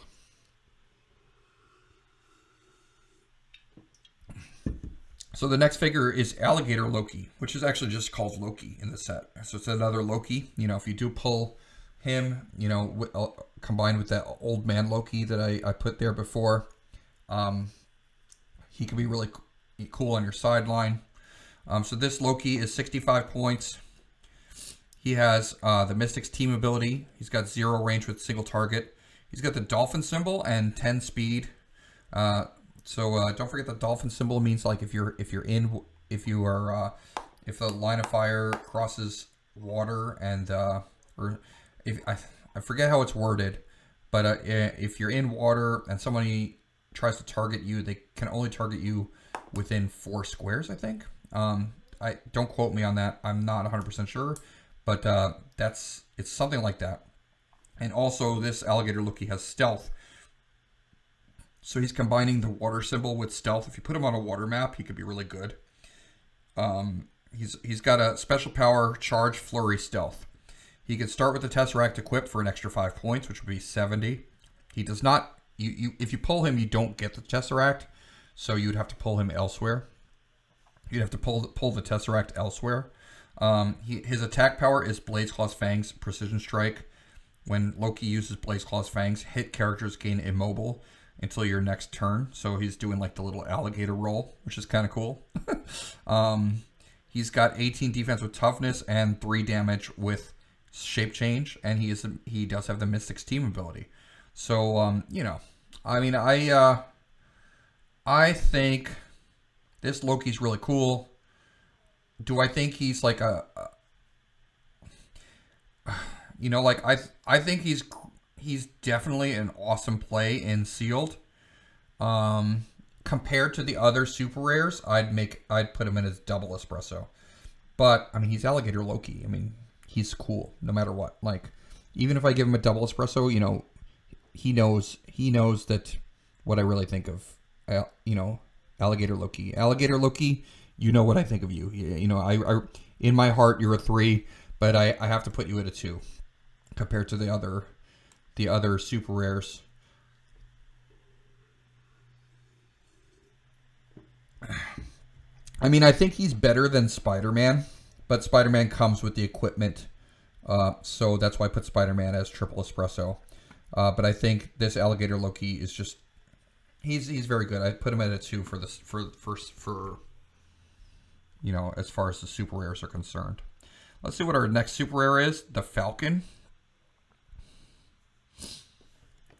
So the next figure is Alligator Loki, which is actually just called Loki in the set. So it's another Loki. You know, if you do pull him, you know, combined with that old man Loki that I put there before, he can be really cool on your sideline. So this Loki is 65 points. He has the Mystic's team ability. He's got 0 range with single target. He's got the dolphin symbol and 10 speed. So don't forget the dolphin symbol means like if the line of fire crosses water and or if I forget how it's worded, but if you're in water and somebody tries to target you, they can only target you within 4 squares, I think. I don't quote me on that. I'm not 100% sure, but it's something like that. And also this Alligator Loki has stealth. So he's combining the water symbol with stealth. If you put him on a water map, he could be really good. He's got a special power, charge, flurry, stealth. He can start with the Tesseract equipped for an extra 5 points, which would be 70. He does not. If you pull him, you don't get the Tesseract, so you'd have to pull him elsewhere. You'd have to pull the Tesseract elsewhere. His attack power is Blades, Claws, Fangs, Precision Strike. When Loki uses Blaze Claw's fangs, hit characters gain immobile until your next turn. So he's doing like the little alligator roll, which is kind of cool. He's got 18 defense with toughness and 3 damage with shape change, and he does have the Mystic's team ability. So you know, I mean, I think this Loki's really cool. Do I think he's like you know, like I think he's definitely an awesome play in sealed. Compared to the other super rares, I'd put him in as double espresso. But I mean, he's Alligator Loki. I mean, he's cool no matter what. Like, even if I give him a double espresso, you know, he knows that what I really think of, you know, Alligator Loki. Alligator Loki, you know what I think of you. You know, I in my heart you're a 3, but I have to put you at a 2 compared to the other super rares. I mean, I think he's better than Spider-Man, but Spider-Man comes with the equipment, so that's why I put Spider-Man as triple espresso. But I think this Alligator Loki is just he's very good. I put him at a 2 for this for you know, as far as the super rares are concerned. Let's see what our next super rare is, the Falcon.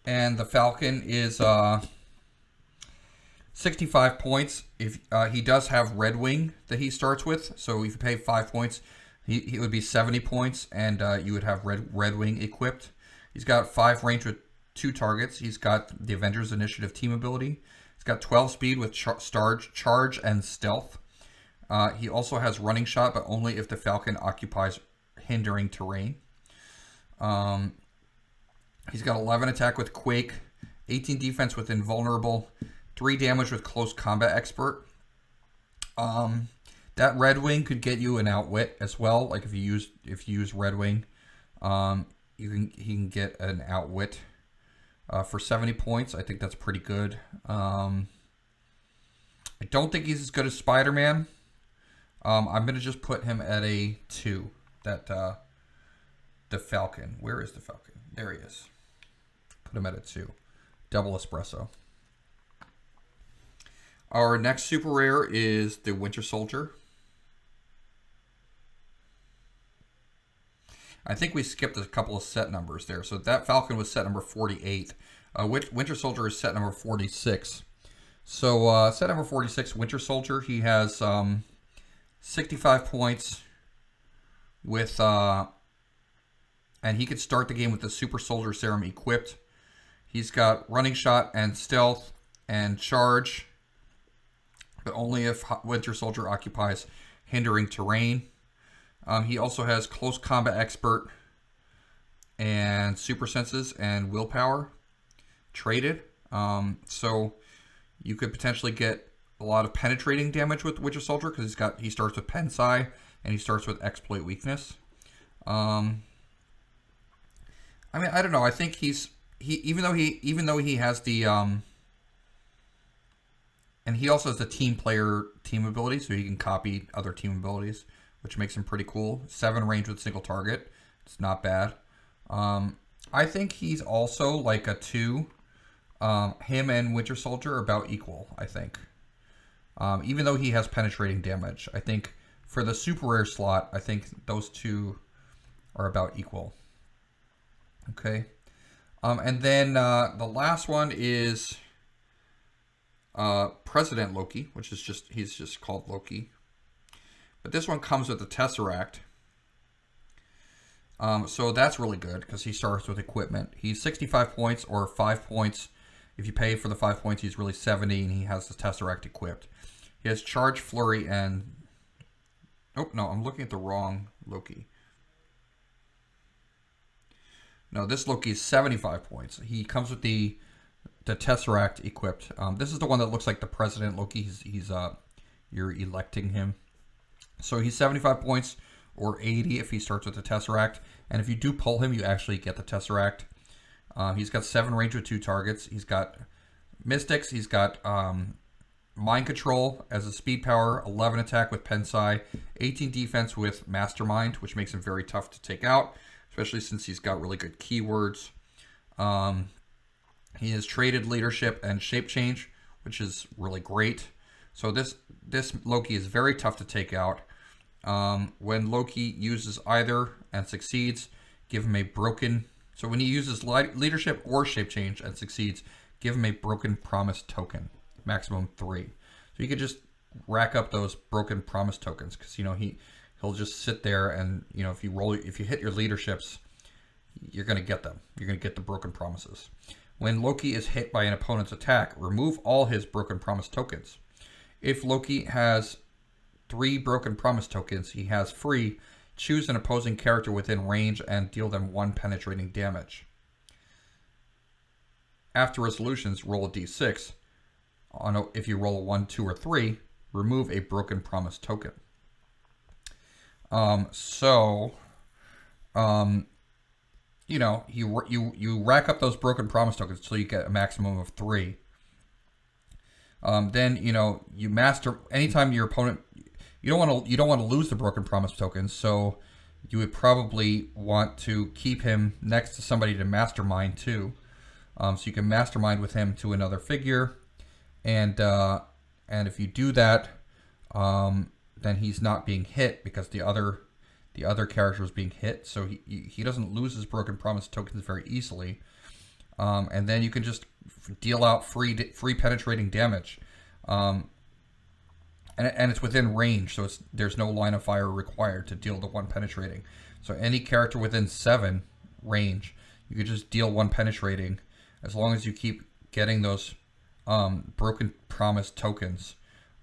And the Falcon is 65 points. If he does have Red Wing that he starts with, so if you pay 5 points, he would be 70 points, and you would have Red Wing equipped. He's got 5 range with 2 targets. He's got the Avengers Initiative team ability. He's got 12 speed with charge and stealth. He also has running shot, but only if the Falcon occupies hindering terrain. He's got 11 attack with Quake, 18 defense with Invulnerable, 3 damage with Close Combat Expert. That Red Wing could get you an Outwit as well. Like if you use Red Wing, he can get an Outwit for 70 points. I think that's pretty good. I don't think he's as good as Spider-Man. I'm gonna just put him at a 2. That the Falcon. Where is the Falcon? There he is. Put him at a 2. Double espresso. Our next super rare is the Winter Soldier. I think we skipped a couple of set numbers there. So that Falcon was set number 48. Winter Soldier is set number 46. So set number 46, Winter Soldier, he has 65 points with, and he could start the game with the Super Soldier Serum equipped. He's got running shot and stealth and charge, but only if Winter Soldier occupies hindering terrain. He also has close combat expert and super senses and willpower traded. So you could potentially get a lot of penetrating damage with Winter Soldier because he starts with Pensai and he starts with exploit weakness. I mean, I don't know. I think even though he has the and he also has the team ability, so he can copy other team abilities, which makes him pretty cool. 7 range with single target. It's not bad. I think he's also like a 2. Him and Winter Soldier are about equal, I think. Even though he has penetrating damage. I think for the super rare slot, I think those 2 are about equal. Okay. And then the last one is President Loki, which is he's just called Loki. But this one comes with the Tesseract. So that's really good because he starts with equipment. He's 65 points or 5 points. If you pay for the 5 points, he's really 70, and he has the Tesseract equipped. He has Charge, Flurry, and... Oh, no, I'm looking at the wrong Loki. No, this Loki is 75 points. He comes with the Tesseract equipped. This is the one that looks like the President Loki. You're electing him. So he's 75 points or 80 if he starts with the Tesseract. And if you do pull him, you actually get the Tesseract. He's got 7 range with 2 targets. He's got Mystics. He's got Mind Control as a speed power, 11 attack with Pensai, 18 defense with Mastermind, which makes him very tough to take out. especially since he's got really good keywords. He has traded leadership and shape change, which is really great. So this Loki is very tough to take out. When Loki uses either and succeeds, give him a broken... So when he uses leadership or shape change and succeeds, give him a broken promise token, maximum 3. So you could just rack up those broken promise tokens, because he'll just sit there and if you hit your leaderships, you're gonna get them. You're gonna get the broken promises. When Loki is hit by an opponent's attack, remove all his broken promise tokens. If Loki has 3 broken promise tokens he has free, choose an opposing character within range and deal them 1 penetrating damage. After resolutions, roll a d6. If you roll a 1, 2, or 3, remove a broken promise token. You rack up those broken promise tokens until you get a maximum of 3. Then you master anytime your opponent. You don't want to lose the broken promise tokens, so you would probably want to keep him next to somebody to mastermind too. So you can mastermind with him to another figure, and if you do that, then he's not being hit because the other character is being hit, so he doesn't lose his broken promise tokens very easily. And then you can just deal out free penetrating damage, and it's within range, so there's no line of fire required to deal the 1 penetrating. So any character within 7 range, you could just deal 1 penetrating, as long as you keep getting those broken promise tokens.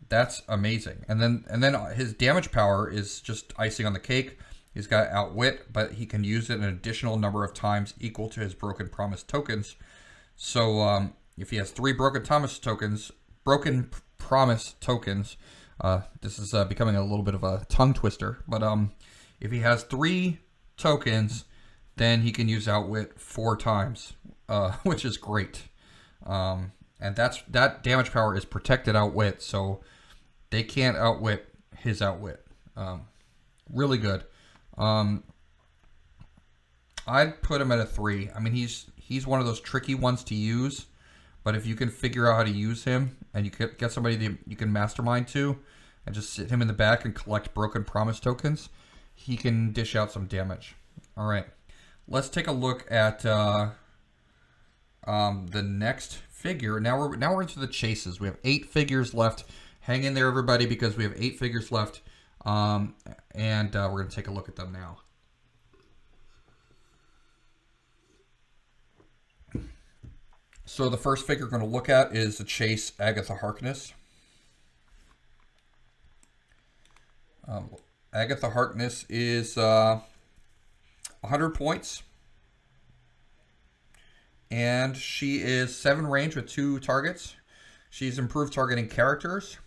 That's amazing. And then his damage power is just icing on the cake. He's got Outwit, but he can use it an additional number of times equal to his broken promise tokens. So if he has 3 broken promise tokens, this is becoming a little bit of a tongue twister, but if he has 3 tokens, then he can use Outwit 4 times, which is great. And that damage power is protected Outwit, so they can't outwit his Outwit. Really good. I'd put him at a 3. I mean, he's one of those tricky ones to use, but if you can figure out how to use him and you can get somebody that you can mastermind to and just sit him in the back and collect broken promise tokens, he can dish out some damage. All right, let's take a look at the next figure. Now we're into the chases. We have 8 figures left. Hang in there, everybody, because we have 8 figures left, and we're going to take a look at them now. So the first figure we're going to look at is the Chase Agatha Harkness. Agatha Harkness is 100 points. And she is 7 range with 2 targets. She's improved targeting characters.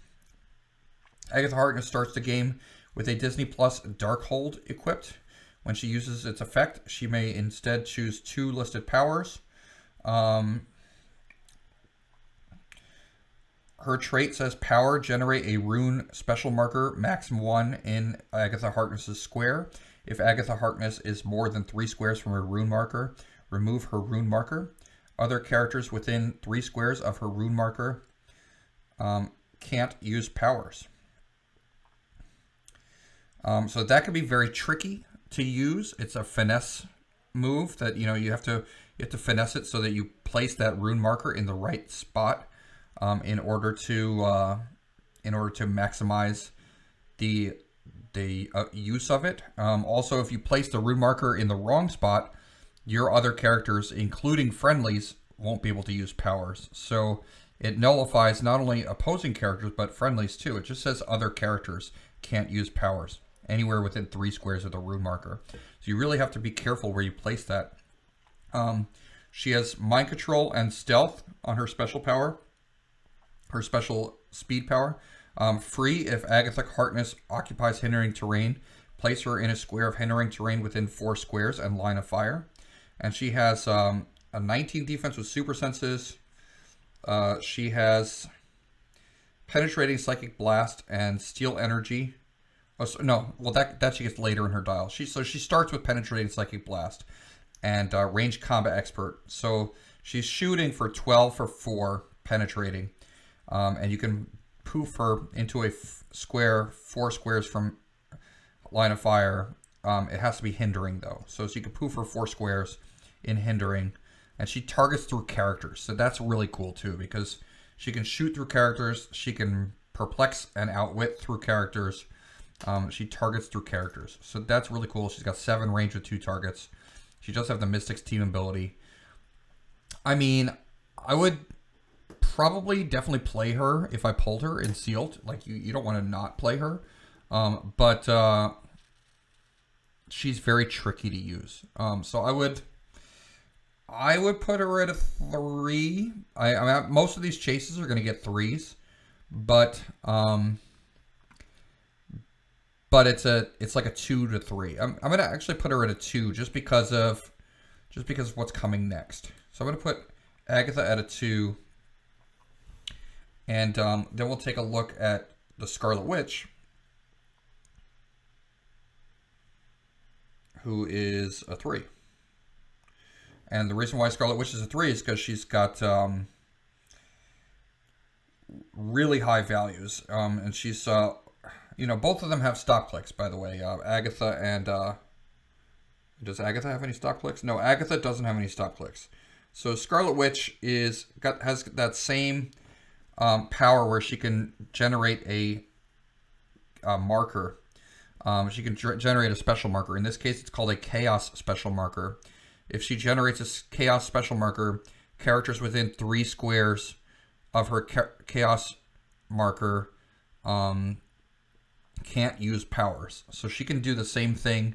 Agatha Harkness starts the game with a Disney Plus Darkhold equipped. When she uses its effect, she may instead choose 2 listed powers. Her trait says power, generate a rune special marker, maximum 1 in Agatha Harkness's square. If Agatha Harkness is more than 3 squares from her rune marker, remove her rune marker. Other characters within 3 squares of her rune marker can't use powers. So that can be very tricky to use. It's a finesse move that you have to finesse it so that you place that rune marker in the right spot in order to maximize the use of it. Also, if you place the rune marker in the wrong spot, your other characters, including friendlies, won't be able to use powers. So it nullifies not only opposing characters, but friendlies too. It just says other characters can't use powers anywhere within 3 squares of the rune marker. So you really have to be careful where you place that. She has mind control and stealth on her special power, her special speed power. Free if Agatha Harkness occupies hindering terrain. Place her in a square of hindering terrain within 4 squares and line of fire. And she has a 19 defense with super senses. She has penetrating psychic blast and steel energy. Oh, so, no, well that she gets later in her dial. So she starts with penetrating psychic blast and range combat expert. So she's shooting for 12 for 4 penetrating, and you can poof her into a square 4 squares from line of fire. It has to be hindering though, so you can poof her 4 squares in hindering, and she targets through characters. So that's really cool too, because she can shoot through characters, she can perplex and outwit through characters. She targets through characters, so that's really cool. She's got 7 range with 2 targets. She does have the Mystic's team ability. I mean, I would probably definitely play her if I pulled her in sealed. Like, you don't want to not play her. But she's very tricky to use. So I would put her at a 3. I mean, most of these chases are going to get 3s, but it's like a 2 to 3. I'm gonna actually put her at a 2 just because of what's coming next. So I'm gonna put Agatha at a 2, and then we'll take a look at the Scarlet Witch, who is a 3. And the reason why Scarlet Witch is a 3 is because she's got really high values, and she's both of them have stop clicks, by the way. Agatha and does Agatha have any stop clicks? No, Agatha doesn't have any stop clicks. So Scarlet Witch has that same power where she can generate a marker. She can generate a special marker. In this case, it's called a Chaos Special Marker. If she generates a Chaos Special Marker, characters within 3 squares of her Chaos marker can't use powers. So she can do the same thing.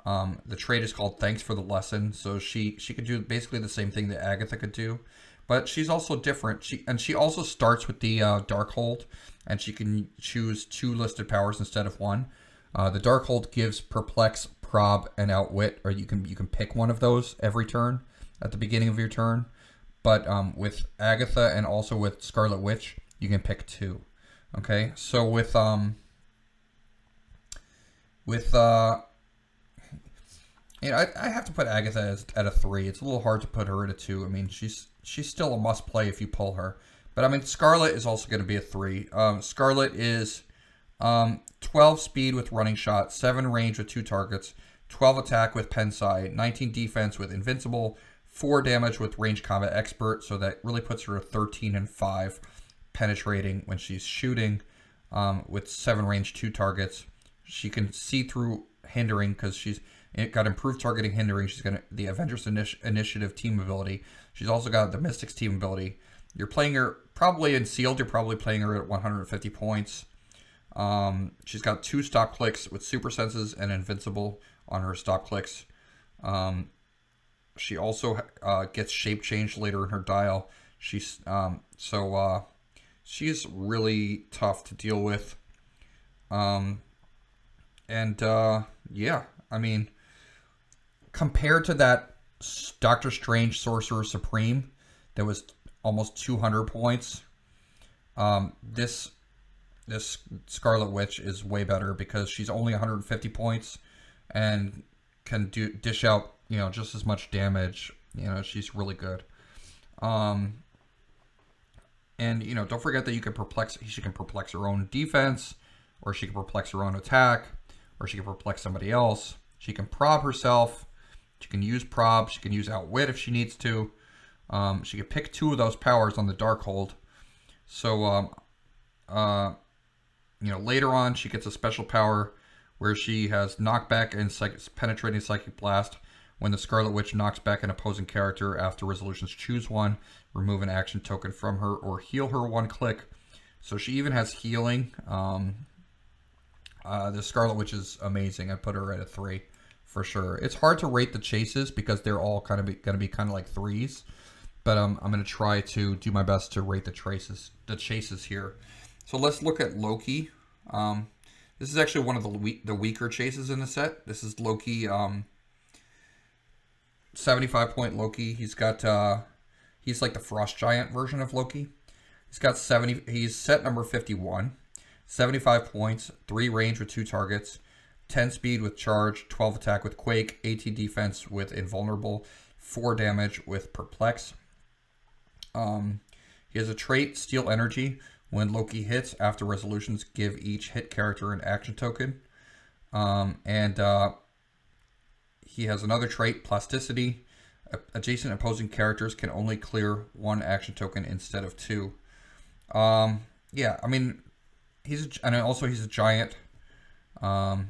The trait is called Thanks for the Lesson. So she could do basically the same thing that Agatha could do. But she's also different. She also starts with the Darkhold, and she can choose 2 listed powers instead of 1. The Darkhold gives Perplex, Prob, and Outwit, or you can pick one of those every turn at the beginning of your turn. But with Agatha and also with Scarlet Witch, you can pick 2. Okay, so with I have to put Agatha at a 3. It's a little hard to put her at a 2. I mean, she's still a must play if you pull her. But I mean, Scarlet is also going to be a 3. Scarlet is 12 speed with running shot, 7 range with 2 targets, 12 attack with Pensai, 19 defense with invincible, 4 damage with range combat expert. So that really puts her at 13 and 5 penetrating when she's shooting, with 7 range, 2 targets. She can see through hindering because she's got improved targeting hindering. She's got the Avengers Initiative team ability. She's also got the Mystics team ability. You're playing her probably in sealed. You're probably playing her at 150 points. She's got 2 stop clicks with super senses and invincible on her stop clicks. She also gets shape changed later in her dial. She's really tough to deal with. Yeah, I mean, compared to that Doctor Strange Sorcerer Supreme that was almost 200 points, this Scarlet Witch is way better because she's only 150 points and can dish out, just as much damage. She's really good. And don't forget that she can perplex her own defense, or she can perplex her own attack, or she can perplex somebody else. She can prob herself. She can use prob. She can use outwit if she needs to. She can pick 2 of those powers on the Darkhold. So, later on, she gets a special power where she has knockback and penetrating psychic blast. When the Scarlet Witch knocks back an opposing character after resolutions, choose one, remove an action token from her, or heal her 1 click. So she even has healing. The Scarlet Witch is amazing. I put her at a 3 for sure. It's hard to rate the chases because they're all going to be kind of like 3s. But I'm going to try to do my best to rate the chases here. So let's look at Loki. This is actually one of the weaker chases in the set. This is Loki, 75-point Loki. He's got he's like the Frost Giant version of Loki. He's got 70. He's set number 51. 75 points, 3 range with 2 targets, 10 speed with charge, 12 attack with quake, 18 defense with invulnerable, 4 damage with perplex. He has a trait, Steal Energy. When Loki hits, after resolutions, give each hit character an action token. He has another trait, Plasticity. Adjacent opposing characters can only clear 1 action token instead of 2. Yeah, I mean, he's a giant.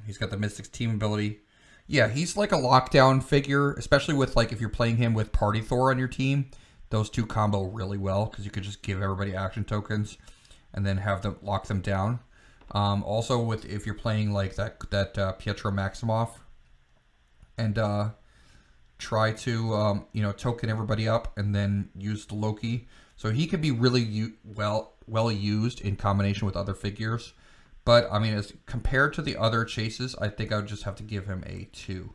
He's got the Mystics team ability. Yeah, he's like a lockdown figure, especially with if you're playing him with Party Thor on your team. Those two combo really well because you could just give everybody action tokens and then have them lock them down. Also, if you're playing like that Pietro Maximoff and try to token everybody up and then use the Loki, so he could be really well used in combination with other figures. But I mean, as compared to the other chases, I think I would just have to give him a 2.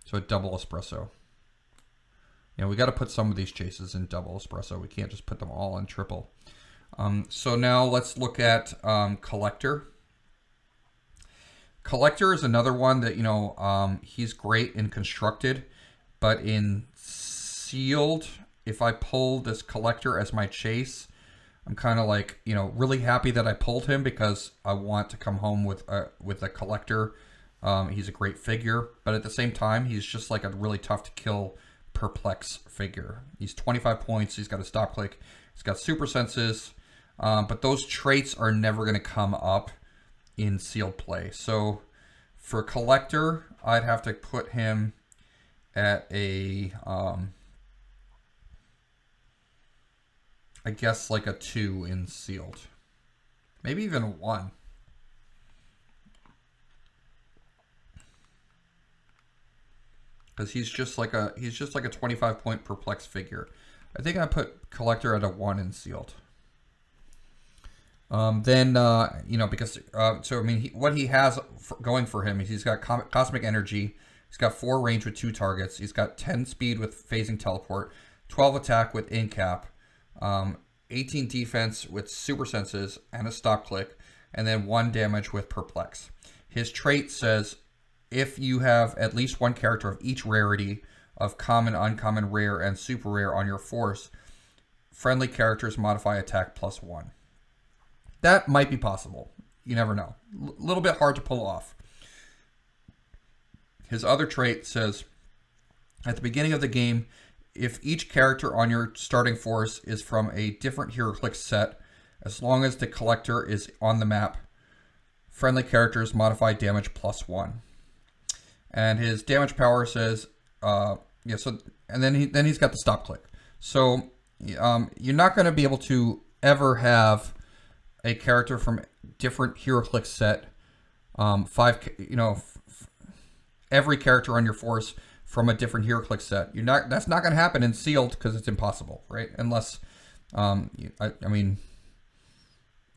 So a Double Espresso. We got to put some of these chases in Double Espresso. We can't just put them all in triple. So now let's look at Collector. Collector is another one that, he's great in constructed, but in sealed, if I pull this Collector as my chase, I'm kind of really happy that I pulled him because I want to come home with a Collector. He's a great figure, but at the same time, he's just a really tough to kill perplex figure. He's 25 points. He's got a stop click. He's got super senses, but those traits are never going to come up in sealed play. So for Collector, I'd have to put him at a, I guess a 2 in sealed, maybe even a 1. Because he's just like a 25 point perplex figure. I think I put Collector at a 1 in sealed. Because what he has going for him is he's got Cosmic Energy. He's got 4 range with 2 targets. He's got 10 speed with phasing teleport, 12 attack with incap, 18 defense with super senses and a stop click, and then 1 damage with perplex. His trait says, if you have at least 1 character of each rarity of common, uncommon, rare, and super rare on your force, friendly characters modify attack +1. That might be possible. You never know. A little bit hard to pull off. His other trait says, at the beginning of the game, if each character on your starting force is from a different Heroclix set, as long as the Collector is on the map, friendly characters modify damage +1. And his damage power says, and then he's got the stop click. So you're not going to be able to ever have a character from different Heroclix set, every character on your force from a different Heroclix set. That's not going to happen in sealed because it's impossible, right? Unless, I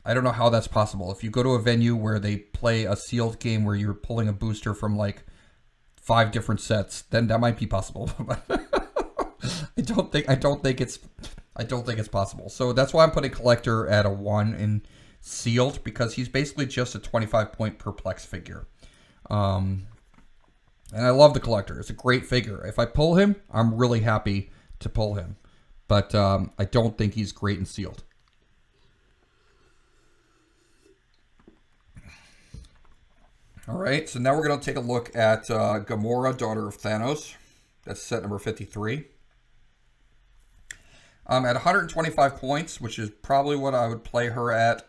don't know how that's possible. If you go to a venue where they play a sealed game where you're pulling a booster from 5 different sets, then that might be possible. But I don't think it's possible. So that's why I'm putting Collector at a 1 in sealed, because he's basically just a 25 point perplex figure. And I love the Collector. It's a great figure. If I pull him, I'm really happy to pull him. But I don't think he's great in sealed. All right, so now we're going to take a look at Gamora, Daughter of Thanos. That's set number 53. At 125 points, which is probably what I would play her at.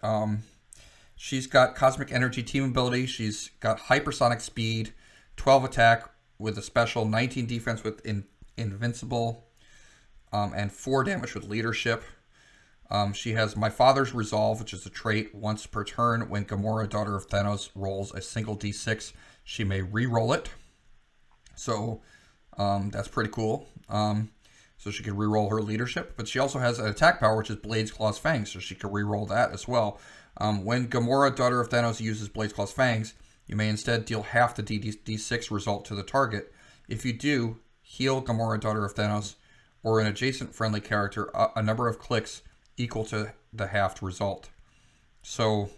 She's got Cosmic Energy team ability. She's got Hypersonic Speed, 12 attack with a special, 19 defense with Invincible, and 4 damage with Leadership. She has My Father's Resolve, which is a trait. Once per turn, when Gamora, Daughter of Thanos, rolls a single d6, she may re-roll it. So that's pretty cool. So she can re-roll her Leadership. But she also has an attack power, which is Blades, Claws, Fangs, so she can re-roll that as well. When Gamora, Daughter of Thanos, uses Blades, Claws, Fangs, you may instead deal half the d6 result to the target. If you do, heal Gamora, Daughter of Thanos, or an adjacent friendly character a number of clicks equal to the halved result. So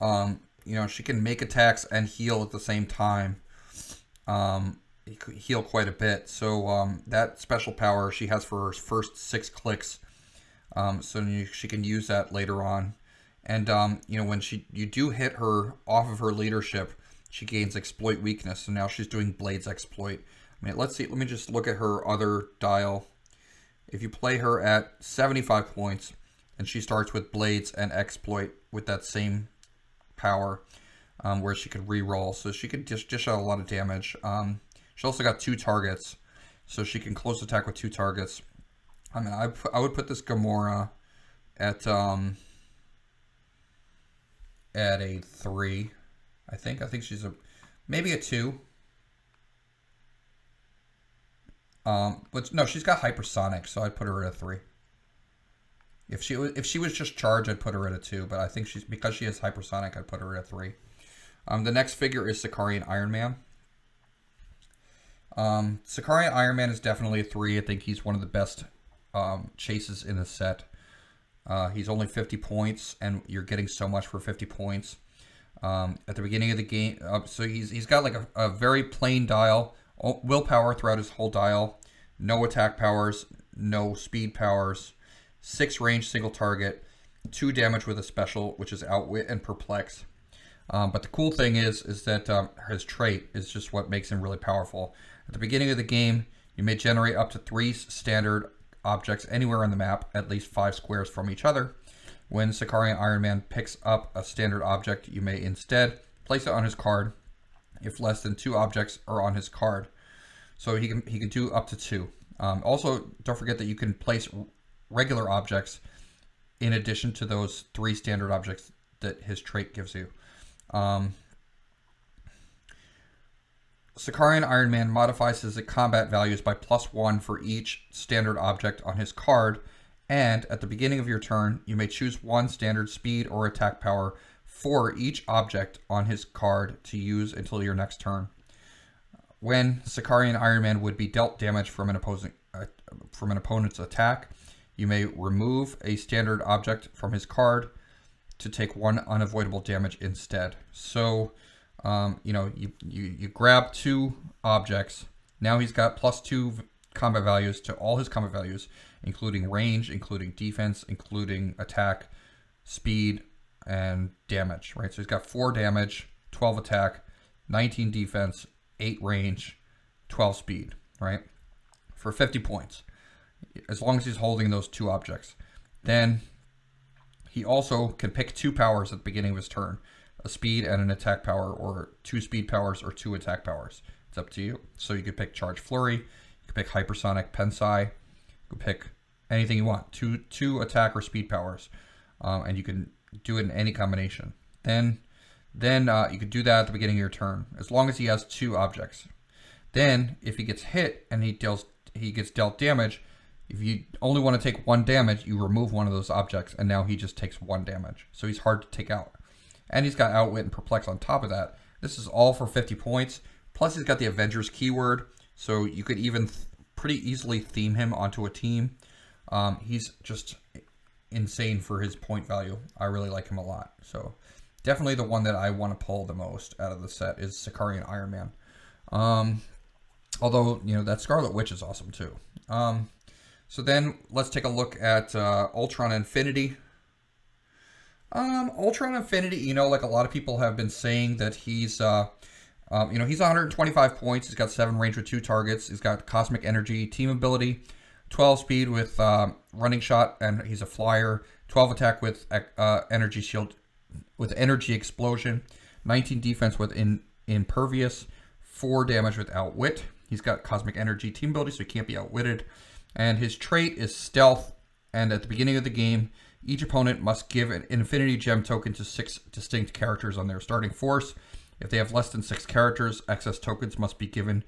You know, she can make attacks and heal at the same time. Heal quite a bit. So that special power she has for her first 6 clicks. So she can use that later on. And you know, when you do hit her off of her leadership, she gains exploit weakness. So now she's doing Blade's exploit. I mean, let's see. Let me just look at her other dial. If you play her at 75 points, and she starts with Blades and exploit with that same power, where she could re-roll, so she could dish out a lot of damage. She also got 2 targets, so she can close attack with 2 targets. I mean, I would put this Gamora at a 3. I think she's maybe a 2. But no, she's got hypersonic, so I'd put her at a 3. If she was just charged, I'd put her at a 2. But I think because she has hypersonic, I'd put her at a 3. The next figure is Sakarian Iron Man. Sakarian Iron Man is definitely a 3. I think he's one of the best chases in the set. He's only 50 points, and you're getting so much for 50 points. At the beginning of the game, so he's got like a very plain dial, willpower throughout his whole dial, no attack powers, no speed powers, 6 range single target, 2 damage with a special, which is Outwit and Perplex. But the cool thing is that his trait is just what makes him really powerful. At the beginning of the game, you may generate up to 3 standard objects anywhere on the map, at least 5 squares from each other. When Sacarian Iron Man picks up a standard object, you may instead place it on his card if less than 2 objects are on his card. So he can do up to 2. Also, don't forget that you can place regular objects in addition to those 3 standard objects that his trait gives you. Sakarian Iron Man modifies his combat values by +1 for each standard object on his card, and at the beginning of your turn, you may choose 1 standard speed or attack power for each object on his card to use until your next turn. When Sakarian Iron Man would be dealt damage from an opponent's attack, you may remove a standard object from his card to take 1 unavoidable damage instead. So, you know, you grab 2 objects. Now he's got +2 combat values to all his combat values, including range, including defense, including attack, speed, and damage, right? So he's got 4 damage, 12 attack, 19 defense, 8 range, 12 speed, right? For 50 points, as long as he's holding those 2 objects. Then he also can pick 2 powers at the beginning of his turn, a speed and an attack power, or 2 speed powers or 2 attack powers. It's up to you. So you could pick Charge Flurry, you could pick Hypersonic Pensai, you could pick anything you want, 2 attack or speed powers, and you can do it in any combination. Then you could do that at the beginning of your turn, as long as he has 2 objects. Then, if he gets hit and he gets dealt damage, if you only want to take 1 damage, you remove one of those objects, and now he just takes 1 damage. So he's hard to take out. And he's got Outwit and Perplex on top of that. This is all for 50 points. Plus, he's got the Avengers keyword, so you could even pretty easily theme him onto a team. He's just insane for his point value. I really like him a lot. So definitely the one that I want to pull the most out of the set is Sacarian Iron Man. Although, you know, that Scarlet Witch is awesome too. So then let's take a look at Ultron Infinity. Ultron Infinity, you know, like a lot of people have been saying that he's, you know, he's 125 points. He's got 7 range with 2 targets. He's got Cosmic Energy, Team Ability, 12 speed with Running Shot, and he's a flyer. 12 attack with Energy Shield, with Energy Explosion. 19 defense with Impervious. 4 damage with Outwit. He's got Cosmic Energy, Team Ability, so he can't be outwitted. And his trait is Stealth. And at the beginning of the game, each opponent must give an Infinity Gem token to 6 distinct characters on their starting force. If they have less than 6 characters, excess tokens must be given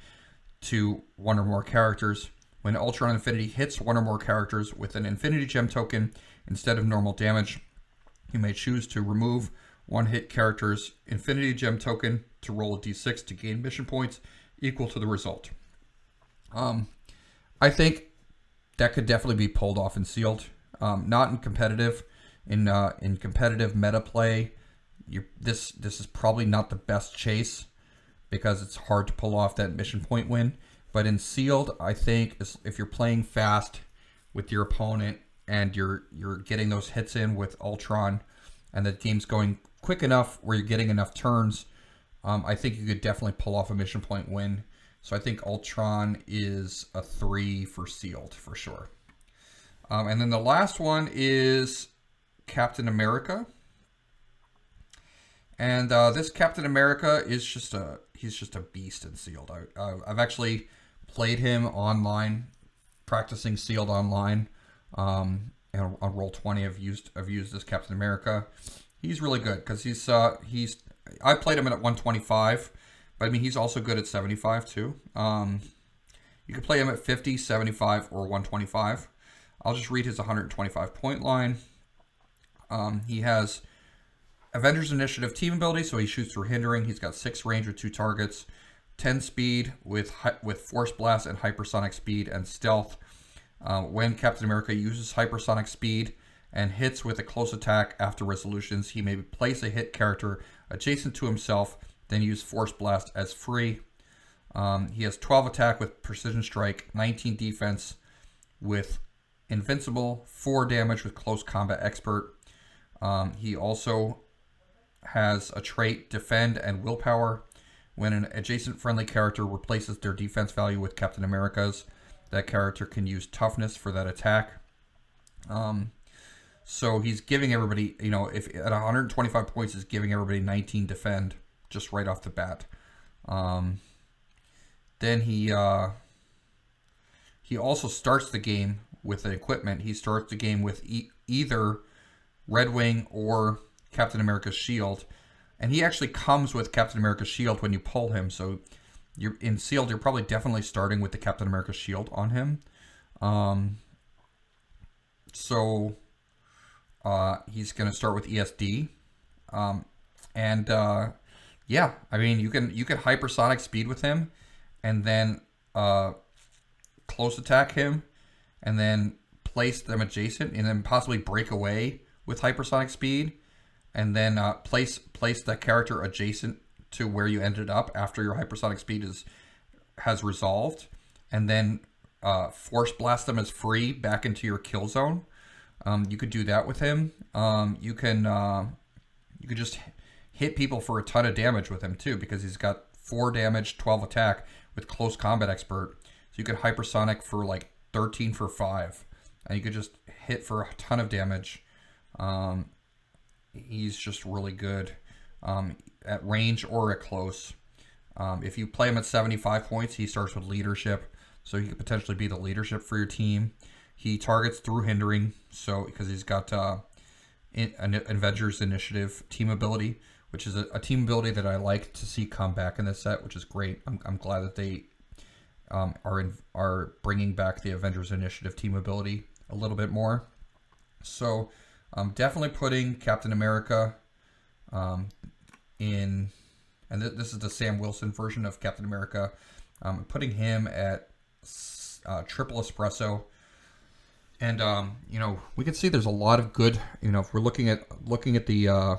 to 1 or more characters. When Ultron Infinity hits 1 or more characters with an Infinity Gem token instead of normal damage, you may choose to remove 1 hit character's Infinity Gem token to roll a d6 to gain mission points equal to the result. I think that could definitely be pulled off and sealed. Not in competitive. In competitive meta play, this is probably not the best chase because it's hard to pull off that mission point win. But in sealed, I think if you're playing fast with your opponent and you're getting those hits in with Ultron, and the game's going quick enough where you're getting enough turns, I think you could definitely pull off a mission point win. So I think Ultron is a 3 for sealed for sure. And then the last one is Captain America. And this Captain America is he's just a beast in sealed. I've actually played him online, practicing sealed online. And on Roll20, I've used this Captain America. He's really good because I played him at 125, but I mean he's also good at 75 too. You can play him at 50, 75, or 125. I'll just read his 125 point line. He has Avengers Initiative team ability, so he shoots through hindering. He's got 6 range with 2 targets, 10 speed with Force Blast and hypersonic speed and stealth. When Captain America uses hypersonic speed and hits with a close attack after resolutions, he may place a hit character adjacent to himself, then use Force Blast as free. He has 12 attack with Precision Strike, 19 defense with Invincible, 4 damage with Close Combat Expert. He also has a trait Defend and Willpower. When an adjacent friendly character replaces their defense value with Captain America's, that character can use Toughness for that attack. So he's giving everybody, if at 125 points, is giving everybody 19 Defend just right off the bat. Then he also starts the game with an equipment. He starts the game with either Red Wing or Captain America's shield, and he actually comes with Captain America's shield when you pull him. So you're in sealed, you're probably definitely starting with the Captain America shield on him. He's going to start with ESD, yeah, I mean you can hypersonic speed with him, and then close attack him, and then place them adjacent, and then possibly break away with hypersonic speed, and then place that character adjacent to where you ended up after your hypersonic speed has resolved, and then Force Blast them as free back into your kill zone. You could do that with him. You could just hit people for a ton of damage with him too, because he's got 4 damage, 12 attack with Close Combat Expert. So you could hypersonic for like 13 for 5, and you could just hit for a ton of damage. He's just really good at range or at close. If you play him at 75 points, he starts with leadership, so he could potentially be the leadership for your team. He targets through hindering, so because he's got an Avengers Initiative team ability, which is a team ability that I like to see come back in this set, which is great. I'm glad that they are bringing back the Avengers Initiative team ability a little bit more. So I'm definitely putting Captain America in, and this is the Sam Wilson version of Captain America. I'm putting him at Triple Espresso. And we can see there's a lot of good. If we're looking at the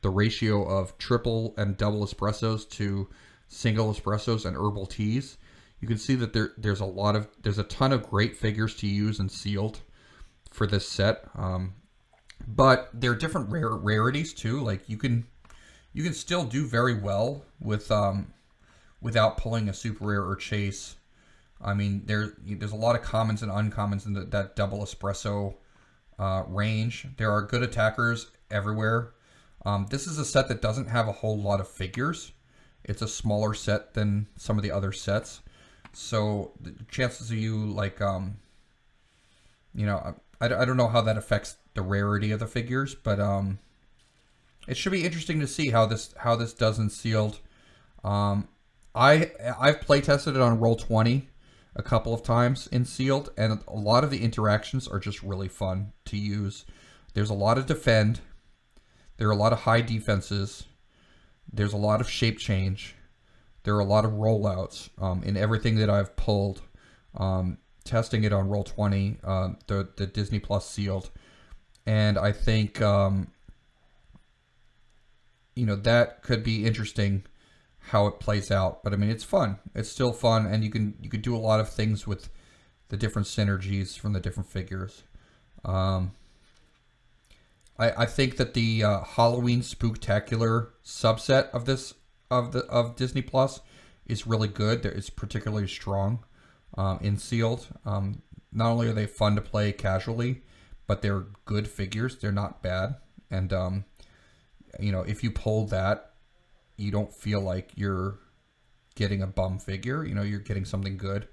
ratio of triple and double espressos to single espressos and herbal teas, you can see that there's a ton of great figures to use and sealed for this set. But there are different rarities too. Like you can still do very well with without pulling a super rare or chase. I mean, there's a lot of commons and uncommons in that double espresso range. There are good attackers everywhere. This is a set that doesn't have a whole lot of figures. It's a smaller set than some of the other sets. So the chances of you I don't know how that affects the rarity of the figures, but it should be interesting to see how this does in sealed. I've play tested it on Roll20 a couple of times in sealed, and a lot of the interactions are just really fun to use. There's a lot of defend. There are a lot of high defenses. There's a lot of shape change. There are a lot of rollouts in everything that I've pulled. Testing it on Roll20, the Disney Plus sealed, and I think that could be interesting how it plays out. But I mean, it's fun. It's still fun, and you can do a lot of things with the different synergies from the different figures. I think that the Halloween Spooktacular subset of this of Disney Plus is really good. It's particularly strong in sealed. Not only are they fun to play casually, but they're good figures. They're not bad, and if you pull that, you don't feel like you're getting a bum figure. You're getting something good,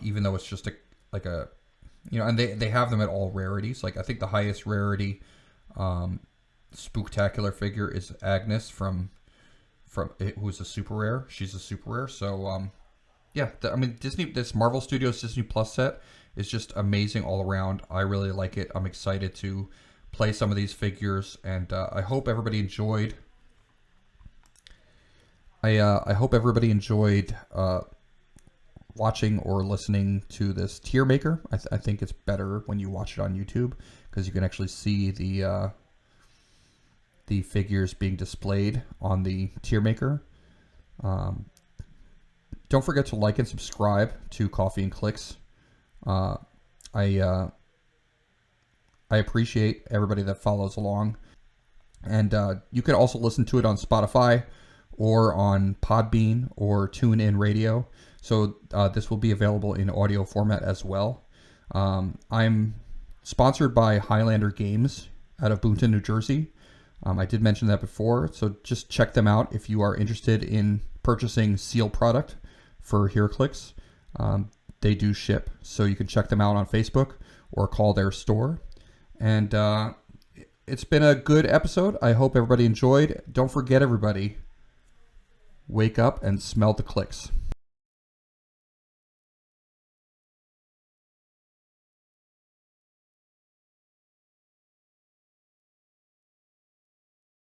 even though it's just and they have them at all rarities. Like I think the highest rarity Spooktacular figure is Agnes from who's a super rare. She's a super rare. So this Marvel Studios Disney Plus set is just amazing all around. I really like it. I'm excited to play some of these figures, and I hope everybody enjoyed. I hope everybody enjoyed watching or listening to this Tiermaker. I think it's better when you watch it on YouTube because you can actually see the figures being displayed on the Tiermaker. Don't forget to like and subscribe to Coffee and Clix. I appreciate everybody that follows along, and you can also listen to it on Spotify or on Podbean or TuneIn Radio. So this will be available in audio format as well. I'm sponsored by Highlander Games out of Boonton, New Jersey. I did mention that before, so just check them out if you are interested in purchasing seal product for Heroclix. They do ship, so you can check them out on Facebook or call their store. And it's been a good episode. I hope everybody enjoyed. Don't forget, everybody, wake up and smell the Clix.